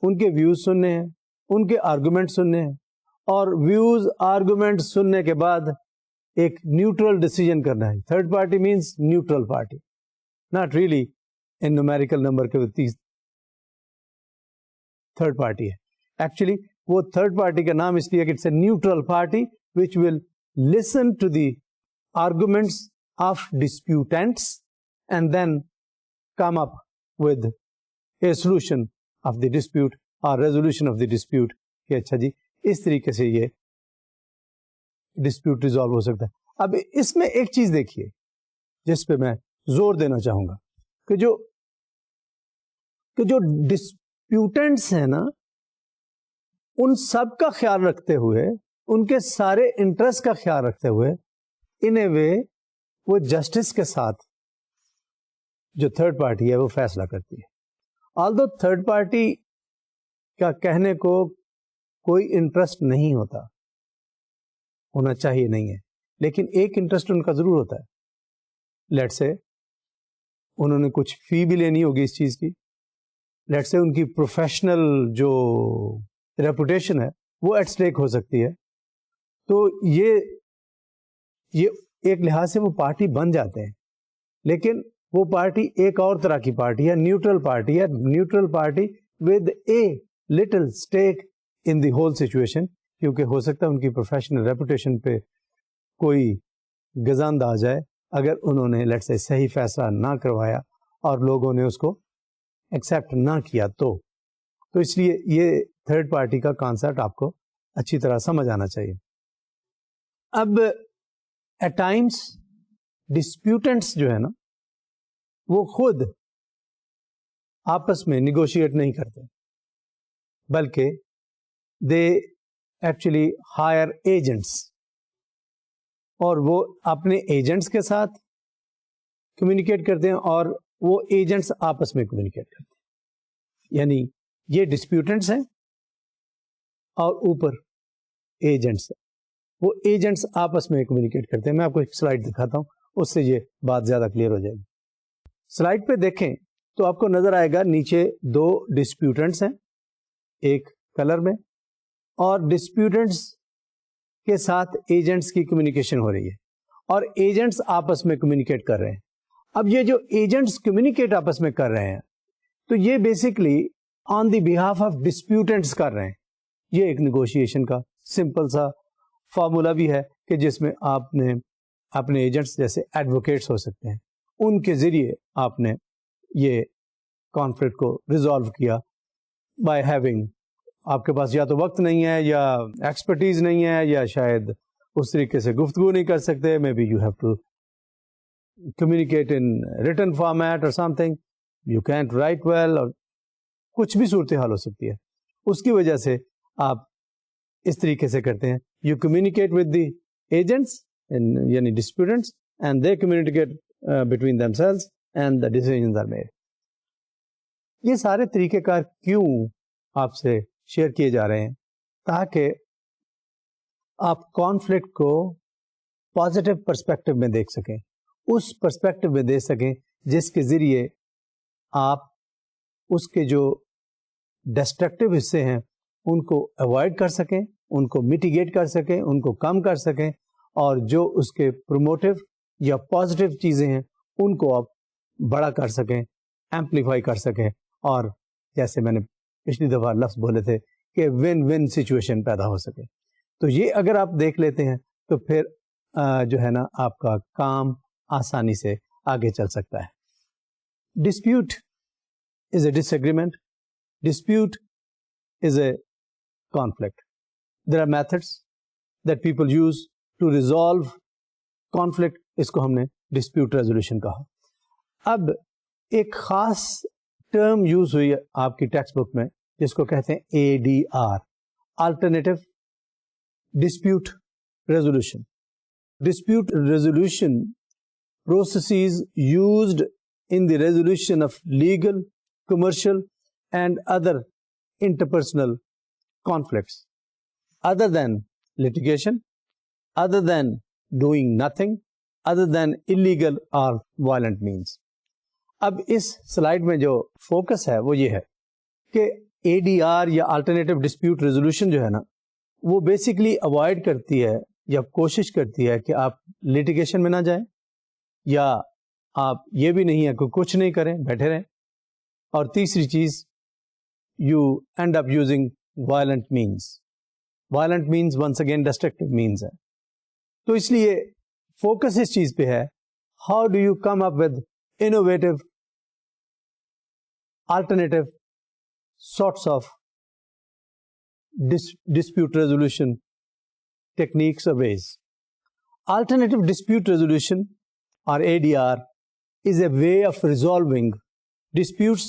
ان کے ویوز سننے ہیں, ان کے آرگومنٹ سننے ہیں, اور ویوز آرگومنٹ سننے کے بعد ایک نیوٹرل ڈیسیجن کرنا ہے. Third party means neutral party, not really in numerical number کے 30 تھرڈ پارٹی ہے. ایکچولی وہ تھرڈ پارٹی کا نام اس لیے کہ it's a neutral party which will listen to the arguments of disputants and then come up with a solution of the dispute اور ریزولوشن آف دی ڈسپیوٹ, کہ اچھا جی اس طریقے سے یہ ڈسپیوٹ ریزالو ہو سکتا ہے. اب اس میں ایک چیز دیکھیے جس پہ میں زور دینا چاہوں گا کہ جو ڈسپیوٹنٹس ہیں نا, ان سب کا خیال رکھتے ہوئے, ان کے سارے انٹرسٹ کا خیال رکھتے ہوئے, ان اے وے وہ جسٹس کے ساتھ جو تھرڈ پارٹی ہے وہ فیصلہ کرتی ہے. آلدو تھرڈ پارٹی کا کہنے کو کوئی انٹرسٹ نہیں ہوتا, ہونا چاہیے نہیں ہے, لیکن ایک انٹرسٹ ان کا ضرور ہوتا ہے. لیٹ سے انہوں نے کچھ فی بھی لینی ہوگی اس چیز کی, لیٹ سے ان کی پروفیشنل جو ریپوٹیشن ہے وہ ایٹ اسٹیک ہو سکتی ہے. تو یہ ایک لحاظ سے وہ پارٹی بن جاتے ہیں, لیکن وہ پارٹی ایک اور طرح کی پارٹی ہے, نیوٹرل پارٹی ہے. Neutral party with a little stack in the whole situation, کیونکہ ہو سکتا ہے ان کی پروفیشنل ریپوٹیشن پہ کوئی گزند آ جائے اگر انہوں نے لیٹ سے صحیح فیصلہ نہ کروایا اور لوگوں نے اس کو ایکسیپٹ نہ کیا. تو اس لیے یہ تھرڈ پارٹی کا کانسیپٹ آپ کو اچھی طرح سمجھ آنا چاہیے. اب ایٹ ٹائمس ڈسپیوٹنٹس جو ہے نا, وہ خود آپس میں نیگوشیٹ نہیں کرتے, بلکہ دے ایکچولی ہائر ایجنٹس, اور وہ اپنے ایجنٹس کے ساتھ کمیونیکیٹ کرتے ہیں اور وہ ایجنٹس آپس میں کمیونیکیٹ کرتے ہیں. یعنی یہ ڈسپیوٹنٹس ہیں اور اوپر ایجنٹس ہیں, وہ ایجنٹس آپس میں کمیونیکیٹ کرتے ہیں. میں آپ کو ایک سلائڈ دکھاتا ہوں, اس سے یہ بات زیادہ کلیئر ہو جائے گی. سلائڈ پہ دیکھیں تو آپ کو نظر آئے گا نیچے دو ڈسپیوٹنٹس ہیں ایک کلر میں, اور ڈسپیوٹنٹس کے ساتھ ایجنٹس کی کمیونیکیشن ہو رہی ہے اور ایجنٹس آپس میں کمیونیکیٹ کر رہے ہیں. اب یہ جو ایجنٹس کمیونیکیٹ آپس میں کر رہے ہیں تو یہ basically on the behalf of ڈسپیوٹنٹس کر رہے ہیں. یہ ایک نیگوشیشن کا سمپل سا فارمولا بھی ہے کہ جس میں آپ نے اپنے ایجنٹس جیسے ایڈوکیٹس ہو سکتے ہیں, ان کے ذریعے آپ نے یہ کانفلکٹ کو ریزالو کیا بائی ہیونگ, آپ کے پاس یا تو وقت نہیں ہے یا ایکسپرٹیز نہیں ہے یا شاید اس طریقے سے گفتگو نہیں کر سکتے, maybe you have to communicate in written format or something, you can't write well, اور کچھ بھی صورتحال ہو سکتی ہے. اس کی وجہ سے آپ اس طریقے سے کرتے ہیں, you communicate with the agents یعنی disputants and they communicate between themselves and the decisions are made. یہ سارے طریقہ کار کیوں آپ سے شیئر کیے جا رہے ہیں؟ تاکہ آپ کانفلکٹ کو پازیٹیو پرسپیکٹو میں دیکھ سکیں, اس پرسپیکٹو میں دیکھ سکیں جس کے ذریعے آپ اس کے جو ڈسٹرکٹیو حصے ہیں ان کو اوائڈ کر سکیں, ان کو میٹیگیٹ کر سکیں, ان کو کم کر سکیں, اور جو اس کے پروموٹیو یا پازیٹیو چیزیں ہیں ان کو آپ بڑا کر سکیں, ایمپلیفائی کر سکیں, اور جیسے میں نے پچھلی دفعہ لفظ بولے تھے کہ ون ون سچویشن پیدا ہو سکے. تو یہ اگر آپ دیکھ لیتے ہیں تو پھر جو ہے نا آپ کا کام آسانی سے آگے چل سکتا ہے. Dispute is a disagreement, dispute is a conflict. There are methods that people use to resolve conflict. اس کو ہم نے dispute resolution کہا. اب ایک خاص ٹرم یوز ہوئی آپ کی ٹیکسٹ بک میں جس کو کہتے ہیں ADR, Alternative Dispute Resolution. Dispute resolution processes used in the resolution of legal, commercial and other interpersonal conflicts, other than litigation, other than doing nothing, other than illegal or violent means. اب اس سلائیڈ میں جو فوکس ہے وہ یہ ہے کہ ADR یا Alternative Dispute Resolution جو ہے نا وہ بیسیکلی اوائڈ کرتی ہے یا کوشش کرتی ہے کہ آپ litigation میں نہ جائیں, یا آپ یہ بھی نہیں ہے کہ کچھ نہیں کریں, بیٹھے رہیں, اور تیسری چیز you end up using violent means. Violent means once again destructive means ہے. تو اس لیے فوکس اس چیز پہ ہے, how do you come up with innovative alternative sorts of dispute resolution techniques or ways. Alternative dispute resolution or ADR is a way of resolving disputes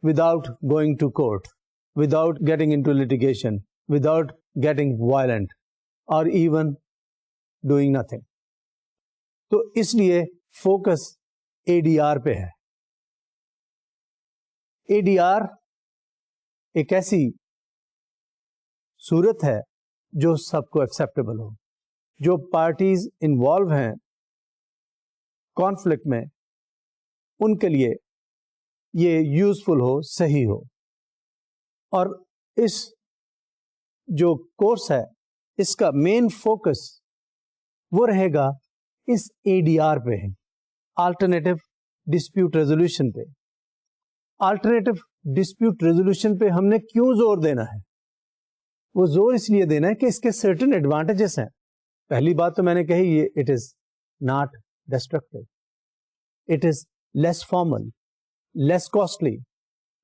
without going to court, without getting into litigation, without getting violent, or even doing nothing. تو اس لیے فوکس ADR پہ ہے. ADR ایک ایسی صورت ہے جو سب کو ایکسیپٹیبل ہو, جو پارٹیز انوالو ہیں کانفلکٹ میں ان کے لیے یہ یوزفل ہو, صحیح ہو. اور اس جو کورس ہے اس کا مین فوکس وہ رہے گا اس ADR پہ, آلٹرنیٹو ڈسپیوٹ ریزولوشن پہ. آلٹرنیٹو ڈسپیوٹ ریزولوشن پہ ہم نے کیوں زور دینا ہے؟ وہ زور اس لیے دینا ہے کہ اس کے سرٹن ایڈوانٹیجز ہیں. پہلی بات تو میں نے کہی, یہ it is not destructive, it is less formal, less costly,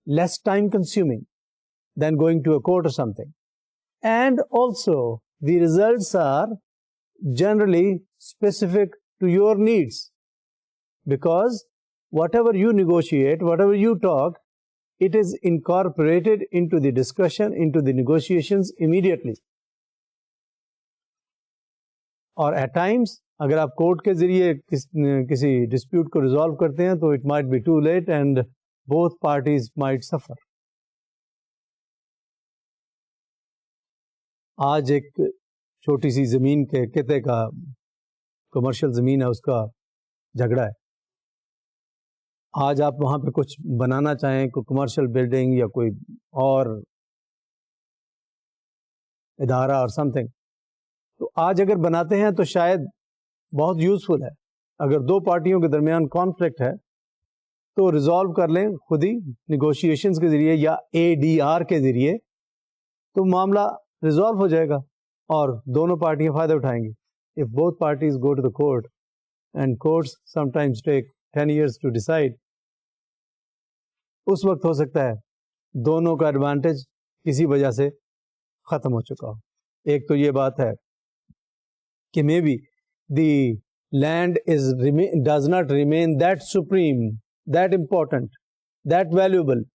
less time consuming than going to a court or something. And also, the results are generally specific to your needs. Because whatever you negotiate, whatever you talk, it is incorporated into the discussion, into the negotiations immediately. اور ایٹ ٹائمس اگر آپ کورٹ کے ذریعے کسی ڈسپیوٹ کو ریزالو کرتے ہیں تو it might be too late and both parties might suffer. آج ایک چھوٹی سی زمین کے قطعے کا کمرشل زمین ہے, اس کا جھگڑا ہے. آج آپ وہاں پہ کچھ بنانا چاہیں, کوئی کمرشل بلڈنگ یا کوئی اور ادارہ اور سم تھنگ, تو آج اگر بناتے ہیں تو شاید بہت یوزفل ہے. اگر دو پارٹیوں کے درمیان کانفلکٹ ہے تو ریزالو کر لیں خود ہی نیگوشیشنز کے ذریعے یا ADR کے ذریعے, تو معاملہ ریزالو ہو جائے گا اور دونوں پارٹیاں فائدہ اٹھائیں گی. If both parties go to the court and courts sometimes take 10 years to decide, اس وقت ہو سکتا ہے دونوں کا ایڈوانٹیج کسی وجہ سے ختم ہو چکا ہو. ایک تو یہ بات ہے کہ maybe the land does not remain that supreme, that important, that valuable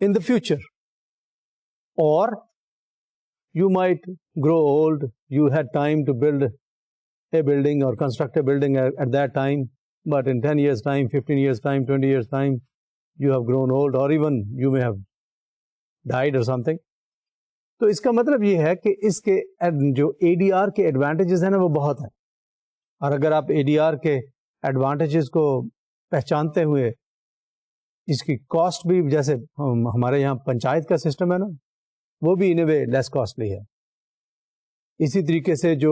in the future, or you might grow old, you had time to build a building or construct a building at that time, but in 10 years time, 15 years time, 20 years time, you have grown old, or even you may have died or something. تو اس کا مطلب یہ ہے کہ اس کے جو ADR کے ایڈوانٹیجز ہیں نا وہ بہت ہیں, اور اگر آپ ADR کے ایڈوانٹیجز کو پہچانتے ہوئے اس کی کاسٹ بھی, جیسے ہمارے یہاں پنچایت کا سسٹم ہے نا, وہ بھی ان اے وے لیس کاسٹلی ہے. اسی طریقے سے جو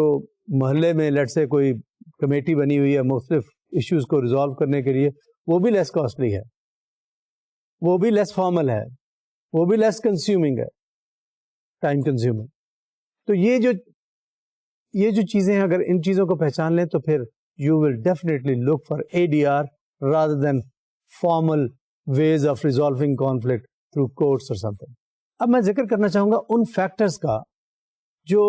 محلے میں لیٹ سے کوئی کمیٹی بنی ہوئی ہے مختلف ایشوز کو ریزالو کرنے کے لیے, وہ بھی لیس کاسٹلی ہے, وہ بھی لیس فارمل ہے, وہ بھی لیس کنزیومنگ ہے, ٹائم کنزیومنگ. تو یہ جو چیزیں ہیں, اگر ان چیزوں کو پہچان لیں تو پھر you will definitely look for ADR rather than formal ways of resolving conflict through courts or something. اب میں ذکر کرنا چاہوں گا ان فیکٹرز کا جو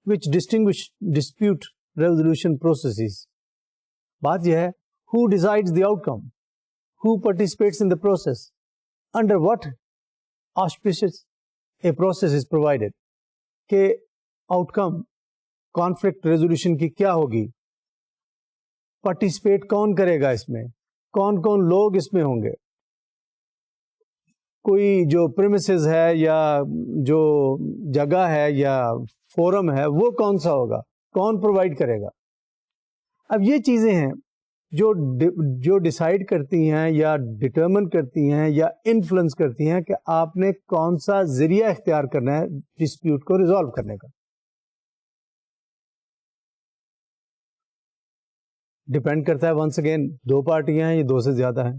which distinguish dispute resolution processes. بات یہ ہے who decides the outcome, who participates in the process, under what auspices a process is provided, کہ آؤٹ کم کانفلکٹ ریزولوشن کی کیا ہوگی, پارٹیسپیٹ کون کرے گا اس میں, کون کون لوگ اس میں ہوں گے, کوئی جو پریمیسز ہے یا جو جگہ ہے یا فورم ہے وہ کون سا ہوگا, کون پرووائڈ کرے گا. اب یہ چیزیں ہیں جو ڈیسائیڈ کرتی ہیں یا ڈٹرمن کرتی ہیں یا انفلوئنس کرتی ہیں کہ آپ نے کون سا ذریعہ اختیار کرنا ہے ڈسپیوٹ کو ریزالو کرنے کا. ڈپینڈ کرتا ہے ونس اگین دو پارٹیاں ہیں یا دو سے زیادہ ہیں,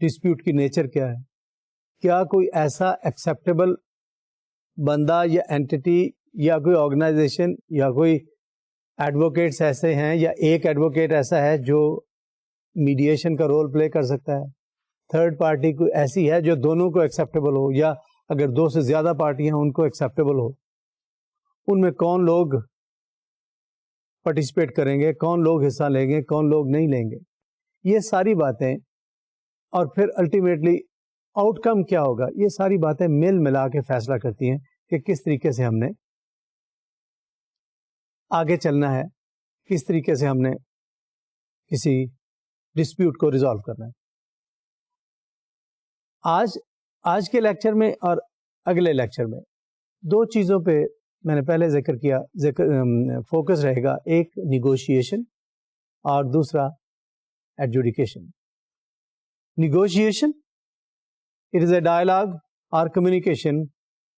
ڈسپیوٹ کی نیچر کیا ہے, کیا کوئی ایسا ایکسیپٹیبل بندہ یا اینٹی یا کوئی آرگنائزیشن یا کوئی ایڈوکیٹس ایسے ہیں یا ایک ایڈوکیٹ ایسا ہے جو میڈیشن کا رول پلے کر سکتا ہے, تھرڈ پارٹی کوئی ایسی ہے جو دونوں کو ایکسیپٹیبل ہو, یا اگر دو سے زیادہ پارٹیاں ہیں ان کو ایکسیپٹیبل ہو, ان میں کون لوگ پارٹیسپیٹ کریں گے, کون لوگ حصہ لیں گے, کون لوگ نہیں لیں گے. یہ ساری باتیں اور پھر الٹیمیٹلی آؤٹ کم کیا ہوگا, یہ ساری باتیں مل ملا کے فیصلہ کرتی ہیں کہ کس طریقے سے ہم نے آگے چلنا ہے, کس طریقے سے ہم نے کسی ڈسپیوٹ کو ریزالو کرنا ہے. آج کے لیکچر میں اور اگلے لیکچر میں دو چیزوں پہ میں نے پہلے ذکر کیا, فوکس رہے گا, ایک نیگوشیشن اور دوسرا adjudication. Negotiation it is a dialogue or communication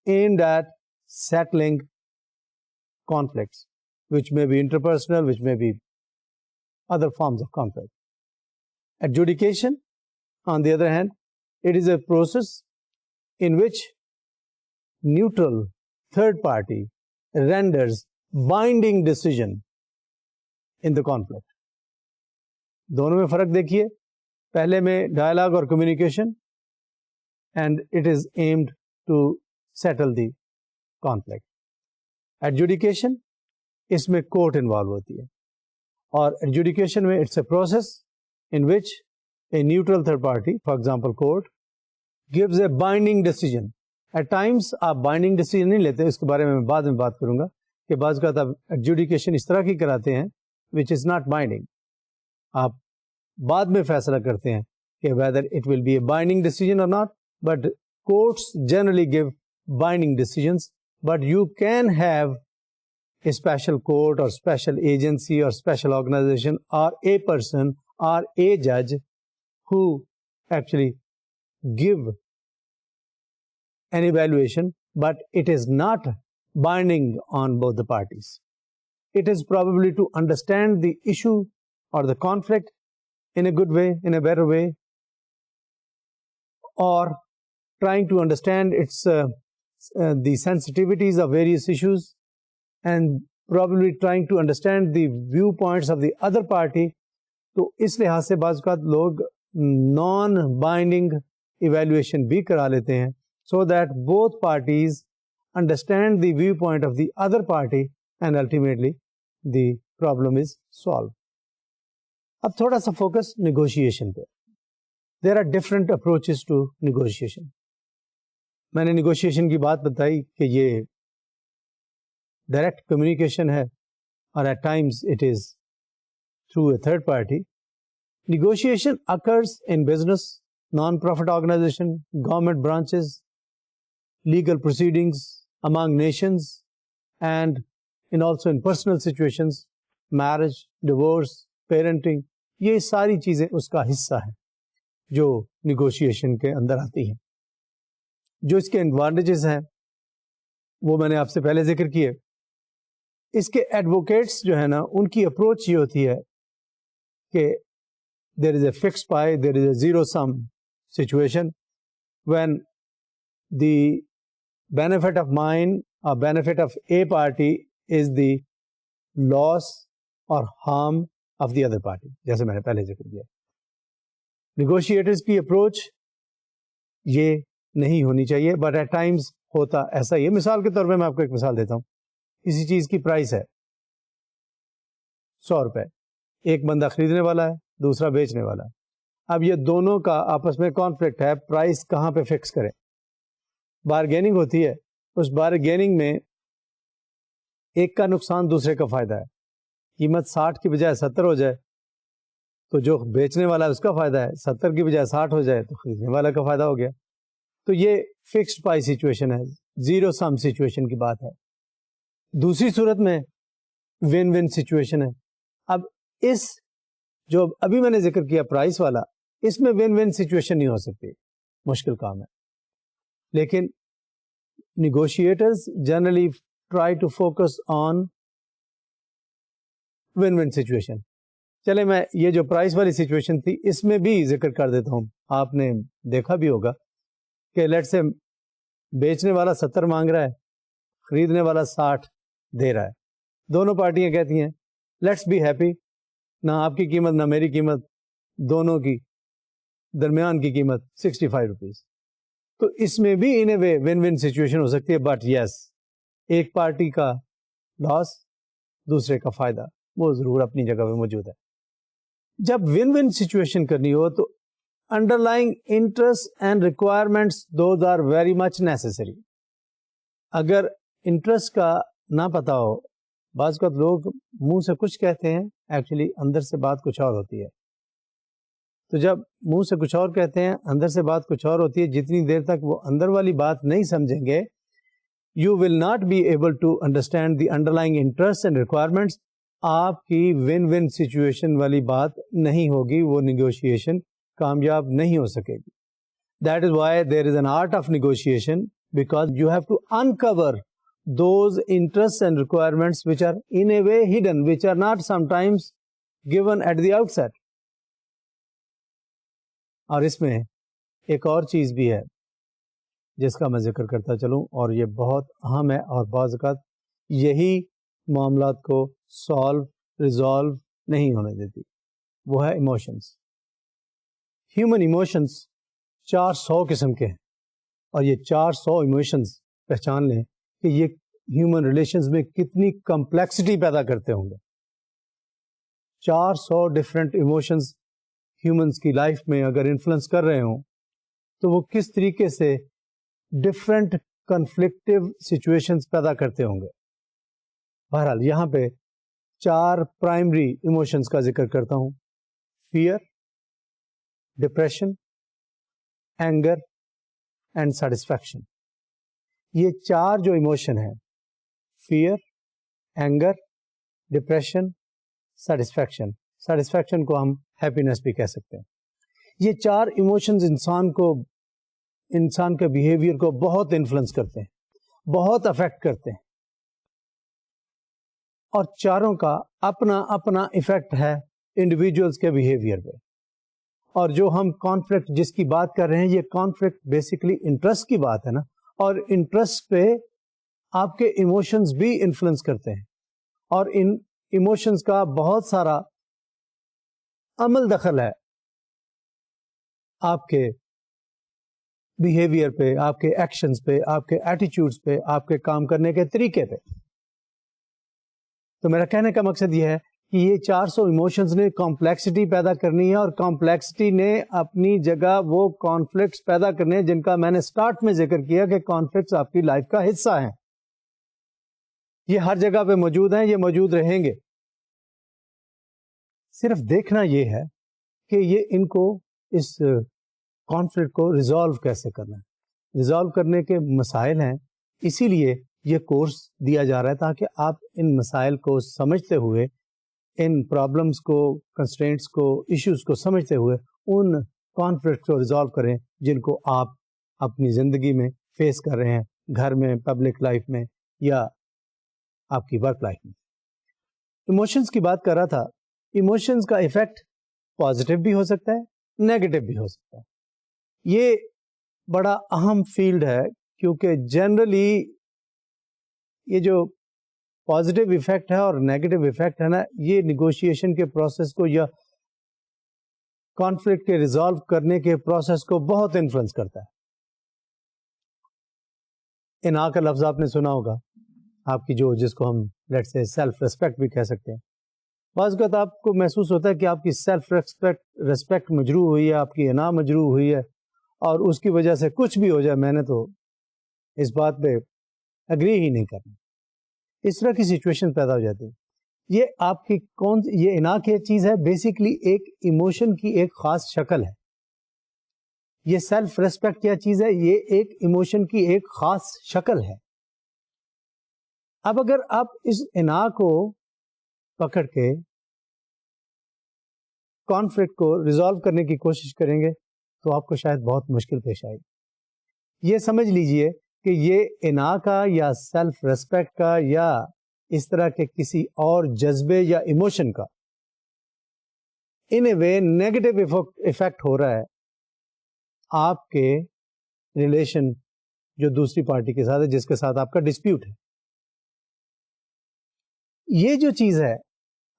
aimed at settling conflicts, which may be interpersonal, which may be other forms of conflict. Adjudication, on the other hand, it is a process in which neutral third party renders binding decision in the conflict. دونوں میں فرق دیکھیے, پہلے میں ڈائلاگ اور communication, and it is aimed to settle the conflict. Adjudication, اس میں court involve ہوتی ہے, اور adjudication میں it's a process in which a neutral third party, for example court, gives a binding decision at times آپ بائنڈنگ ڈیسیجن نہیں لیتے, اس کے بارے میں بعد میں بات کروں گا کہ بعض اوقات آپ ایڈجوڈیکیشن اس طرح کی کراتے ہیں وچ از ناٹ بائنڈنگ. آپ بعد میں فیصلہ کرتے ہیں کہ whether it will be a binding decision or not, but courts generally give binding decisions, but you can have a special court or special agency or special organization or a person or a judge who actually give an evaluation, but it is not binding on both the parties. It is probably to understand the issue or the conflict in a good way, in a better way, or trying to understand the sensitivities of various issues, and probably trying to understand the viewpoints of the other party. تو اس لحاظ سے بعض اوقات لوگ نان بائنڈنگ ایویلویشن بھی کرا لیتے ہیں, so that both parties understand the viewpoint of the other party and ultimately the problem is solved. اب تھوڑا سا فوکس نیگوشیشن پہ. There are different approaches to negotiation. میں نے نیگوشیشن کی بات بتائی کہ یہ ڈائریکٹ کمیونیکیشن ہے اور at times it is through a third party. Negotiation occurs in business, non-profit organization, government branches, legal proceedings among nations, and also in personal situations, marriage, divorce, parenting. یہ ساری چیزیں اس کا حصہ ہیں جو نیگوشیشن کے اندر آتی ہیں. جو اس کے ایڈوانٹیجز ہیں وہ میں نے آپ سے پہلے ذکر کیے. اس کے ایڈوکیٹس جو ہے نا, ان کی اپروچ یہ ہوتی ہے کہ there is a fix pie, there is a zero sum situation when the benefit of mine or benefit of a party is the loss or harm of the other party, جیسے میں نے پہلے ذکر کیا. نیگوشیٹرز کی اپروچ یہ نہیں ہونی چاہیے, بٹ ایٹ ٹائمز ہوتا ایسا ہی ہے. مثال کے طور پہ میں آپ کو ایک مثال دیتا ہوں. کسی چیز کی پرائس ہے 100 روپے, ایک بندہ خریدنے والا ہے, دوسرا بیچنے والا ہے. اب یہ دونوں کا آپس میں کانفلکٹ ہے, پرائس کہاں پہ فکس کریں. بارگیننگ ہوتی ہے, اس بارگیننگ میں ایک کا نقصان دوسرے کا فائدہ ہے. قیمت 60 کی بجائے 70 ہو جائے تو جو بیچنے والا ہے اس کا فائدہ ہے, 70 کی بجائے 60 ہو جائے تو خریدنے والا کا فائدہ ہو گیا. تو یہ فکسڈ پائی سچویشن ہے, زیرو سم سچویشن کی بات ہے. دوسری صورت میں ون ون سچویشن ہے. اب اس جو ابھی میں نے ذکر کیا پرائس والا, اس میں ون ون سچویشن نہیں ہو سکتی, مشکل کام ہے. لیکن negotiators generally try to focus on win win situation. چلے میں یہ جو پرائس والی سچویشن تھی اس میں بھی ذکر کر دیتا ہوں. آپ نے دیکھا بھی ہوگا کہ لیٹ سے بیچنے والا 70 مانگ رہا ہے, خریدنے والا 60 دے رہا ہے. دونوں پارٹیاں کہتی ہیں لیٹس بی ہیپی, نہ آپ کی قیمت نہ میری قیمت, دونوں کی درمیان کی قیمت 65 روپیز. تو اس میں بھی ان a way one win situation ہو سکتی ہے. بٹ یس, ایک پارٹی کا لاس دوسرے کا فائدہ وہ ضرور اپنی جگہ پہ موجود ہے. جب ون ون سچویشن کرنی ہو تو underlying interest and requirements those are very much necessary. اگر انٹرسٹ کا نہ پتا ہو, بعض اوقات لوگ منہ سے کچھ کہتے ہیں, ایکچولی اندر سے بات کچھ اور ہوتی ہے. تو جب منہ سے کچھ اور کہتے ہیں, اندر سے بات کچھ اور ہوتی ہے, جتنی دیر تک وہ اندر والی بات نہیں سمجھیں گے, you will not be able to understand the underlying interest and requirements. آپ کی ون ون سچویشن والی بات نہیں ہوگی, وہ نیگوشیشن کامیاب نہیں ہو سکے گی. That is why there is an art of negotiation, because you have to uncover those interests and requirements which are in a way hidden, which are not sometimes given at the outset. اور اس میں ایک اور چیز بھی ہے جس کا میں ذکر کرتا چلوں, اور یہ بہت اہم ہے اور بعض اوقات یہی معاملات کو ریزالو نہیں ہونے دیتی. وہ ہے ایموشنس. ہیومن ایموشنس 400 قسم کے ہیں, اور یہ 400 ایموشنس پہچان لیں کہ یہ ہیومن ریلیشنز میں کتنی کمپلیکسٹی پیدا کرتے ہوں گے. 400 ڈفرینٹ ایموشنز ہیومنز کی لائف میں اگر انفلوئنس کر رہے ہوں تو وہ کس طریقے سے ڈفرینٹ کنفلکٹیو سچویشنز پیدا کرتے ہوں گے. بہرحال یہاں پہ 4 پرائمری ایموشنز کا ذکر کرتا ہوں: fear, depression, anger and satisfaction. یہ 4 جو ایموشن ہیں، فیئر، اینگر، ڈپریشن، سیٹسفیکشن کو ہم ہیپینس بھی کہہ سکتے ہیں. یہ 4 ایموشنز انسان کے بیہیویئر کو بہت انفلوئنس کرتے ہیں، بہت افیکٹ کرتے ہیں، اور چاروں کا اپنا اپنا ایفیکٹ ہے انڈیویجولس کے بیہیویئر پہ. اور جو ہم کانفلکٹ جس کی بات کر رہے ہیں، یہ کانفلکٹ بیسیکلی انٹرسٹ کی بات ہے نا، اور انٹرسٹ پہ آپ کے ایموشنز بھی انفلوئنس کرتے ہیں، اور ان ایموشنز کا بہت سارا عمل دخل ہے آپ کے بیہیویئر پہ، آپ کے ایکشنز پہ، آپ کے ایٹیچیوڈز پہ، آپ کے کام کرنے کے طریقے پہ. تو میرا کہنے کا مقصد یہ ہے کہ یہ 400 ایموشنز نے کمپلیکسٹی پیدا کرنی ہے، اور کمپلیکسٹی نے اپنی جگہ وہ کانفلکٹس پیدا کرنے ہیں جن کا میں نے سٹارٹ میں ذکر کیا کہ کانفلکٹس آپ کی لائف کا حصہ ہیں. یہ ہر جگہ پہ موجود ہیں، یہ موجود رہیں گے. صرف دیکھنا یہ ہے کہ یہ ان کو، اس کانفلکٹ کو ریزالو کیسے کرنا ہے. ریزالو کرنے کے مسائل ہیں، اسی لیے یہ کورس دیا جا رہا ہے تاکہ آپ ان مسائل کو سمجھتے ہوئے، ان پرابلمس کو، کنسٹرینٹس کو، ایشوز کو سمجھتے ہوئے ان کانفلکٹ کو ریزالو کریں جن کو آپ اپنی زندگی میں فیس کر رہے ہیں، گھر میں، پبلک لائف میں، یا آپ کی ورک لائف میں. ایموشنز کی بات کر رہا تھا. ایموشنز کا ایفیکٹ پازیٹیو بھی ہو سکتا ہے، نیگیٹو بھی ہو سکتا ہے. یہ بڑا اہم فیلڈ ہے کیونکہ جنرلی یہ جو پازیٹیو ایفیکٹ ہے اور نیگیٹو ایفیکٹ ہے نا، یہ نیگوشیشن کے پروسیس کو یا کانفلکٹ کے ریزالو کرنے کے پروسیس کو بہت انفلوئنس کرتا ہے. انا کا لفظ آپ نے سنا ہوگا، آپ کی جس کو ہم لیٹ سے سیلف ریسپیکٹ بھی کہہ سکتے ہیں. بعض اوقات آپ کو محسوس ہوتا ہے کہ آپ کی سیلف ریسپیکٹ مجروح ہوئی ہے، آپ کی انا مجروح ہوئی ہے، اور اس کی وجہ سے کچھ بھی ہو جائے میں نے تو اس بات پہ اگری ہی نہیں کرنا. اس طرح کی سچویشن پیدا ہو جاتی ہے. یہ آپ کی یہ انا کی چیز ہے، بیسیکلی ایک ایموشن کی ایک خاص شکل ہے. یہ سیلف ریسپیکٹ کیا چیز ہے؟ یہ ایک ایموشن کی ایک خاص شکل ہے. اب اگر آپ اس انا کو پکڑ کے کانفلکٹ کو ریزالو کرنے کی کوشش کریں گے تو آپ کو شاید بہت مشکل پیش آئے. یہ سمجھ لیجئے کہ یہ انا کا یا سیلف ریسپیکٹ کا یا اس طرح کے کسی اور جذبے یا ایموشن کا ان اے وے نیگیٹو ایفیکٹ ہو رہا ہے آپ کے ریلیشن جو دوسری پارٹی کے ساتھ ہے، جس کے ساتھ آپ کا ڈسپیوٹ ہے. یہ جو چیز ہے،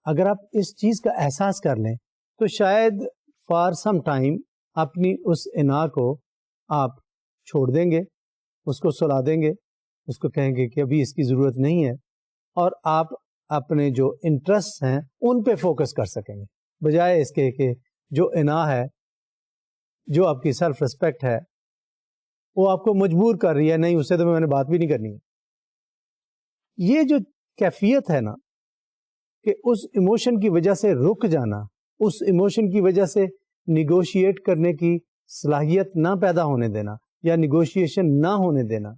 اگر آپ اس چیز کا احساس کر لیں تو شاید فار سم ٹائم اپنی اس انا کو آپ چھوڑ دیں گے، اس کو سلا دیں گے، اس کو کہیں گے کہ ابھی اس کی ضرورت نہیں ہے، اور آپ اپنے جو انٹرسٹ ہیں ان پہ فوکس کر سکیں گے، بجائے اس کے کہ جو انا ہے، جو آپ کی سیلف ریسپیکٹ ہے، وہ آپ کو مجبور کر رہی ہے، نہیں اس سے تو میں نے بات بھی نہیں کرنی ہے. یہ جو کیفیت ہے نا کہ اس ایموشن کی وجہ سے رک جانا، اس ایموشن کی وجہ سے نیگوشیٹ کرنے کی صلاحیت نہ پیدا ہونے دینا یا نیگوشیشن نہ ہونے دینا،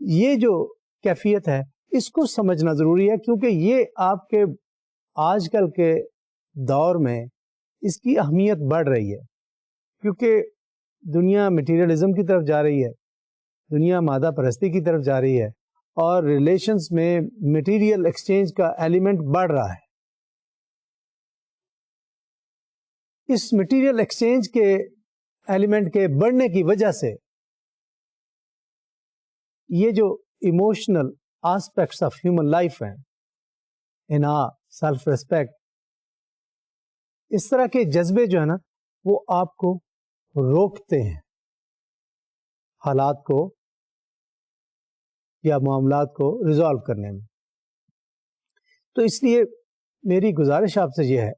یہ جو کیفیت ہے اس کو سمجھنا ضروری ہے، کیونکہ یہ آپ کے آج کل کے دور میں اس کی اہمیت بڑھ رہی ہے. کیونکہ دنیا مٹیریلزم کی طرف جا رہی ہے، دنیا مادہ پرستی کی طرف جا رہی ہے، اور ریلیشنز میں مٹیریل ایکسچینج کا ایلیمنٹ بڑھ رہا ہے. اس مٹیریل ایکسچینج کے ایلیمنٹ کے بڑھنے کی وجہ سے یہ جو emotional aspects of human life ہیں، انا، سیلف ریسپیکٹ، اس طرح کے جذبے جو ہے نا وہ آپ کو روکتے ہیں حالات کو یا معاملات کو ریزالو کرنے میں. تو اس لیے میری گزارش آپ سے یہ ہے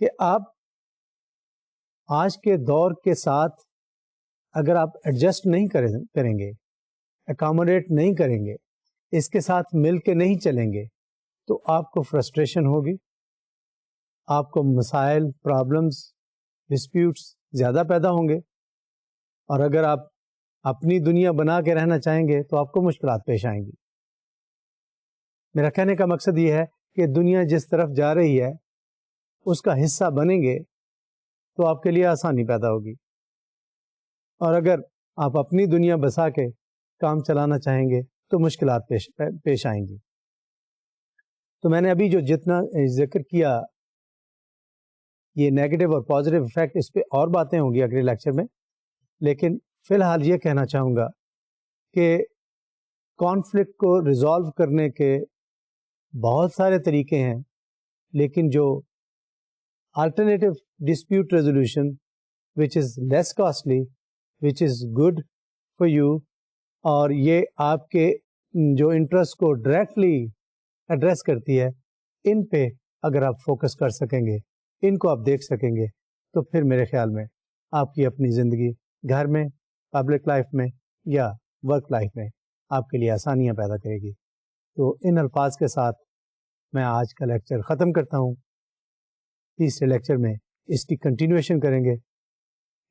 کہ آپ آج کے دور کے ساتھ اگر آپ ایڈجسٹ نہیں کریں گے، اکاموڈیٹ نہیں کریں گے، اس کے ساتھ مل کے نہیں چلیں گے، تو آپ کو فرسٹریشن ہوگی، آپ کو مسائل، پرابلمس، ڈسپیوٹس زیادہ پیدا ہوں گے، اور اگر آپ اپنی دنیا بنا کے رہنا چاہیں گے تو آپ کو مشکلات پیش آئیں گی۔ میرا کہنے کا مقصد یہ ہے کہ دنیا جس طرف جا رہی ہے اس کا حصہ بنیں گے تو آپ کے لیے آسانی پیدا ہوگی، اور اگر آپ اپنی دنیا بسا کے کام چلانا چاہیں گے تو مشکلات پیش آئیں گی۔ تو میں نے ابھی جو جتنا ذکر کیا، یہ نیگیٹو اور پازیٹیو افیکٹ، اس پہ اور باتیں ہوں گی اگلے لیکچر میں، لیکن فی الحال یہ کہنا چاہوں گا کہ کانفلکٹ کو ریزالو کرنے کے بہت سارے طریقے ہیں، لیکن جو alternative dispute resolution which is less costly, which is good for you, اور یہ آپ کے جو انٹرسٹ کو ڈائریکٹلی ایڈریس کرتی ہے، ان پہ اگر آپ فوکس کر سکیں گے، ان کو آپ دیکھ سکیں گے، تو پھر میرے خیال میں آپ کی اپنی زندگی، گھر میں، پبلک لائف میں یا ورک لائف میں، آپ کے لیے آسانیاں پیدا کرے گی۔ تو ان الفاظ کے ساتھ میں آج کا لیکچر ختم کرتا ہوں۔ تیسرے لیکچر میں اس کی کنٹینیویشن کریں گے۔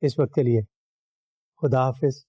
اس وقت کے لیے خدا حافظ۔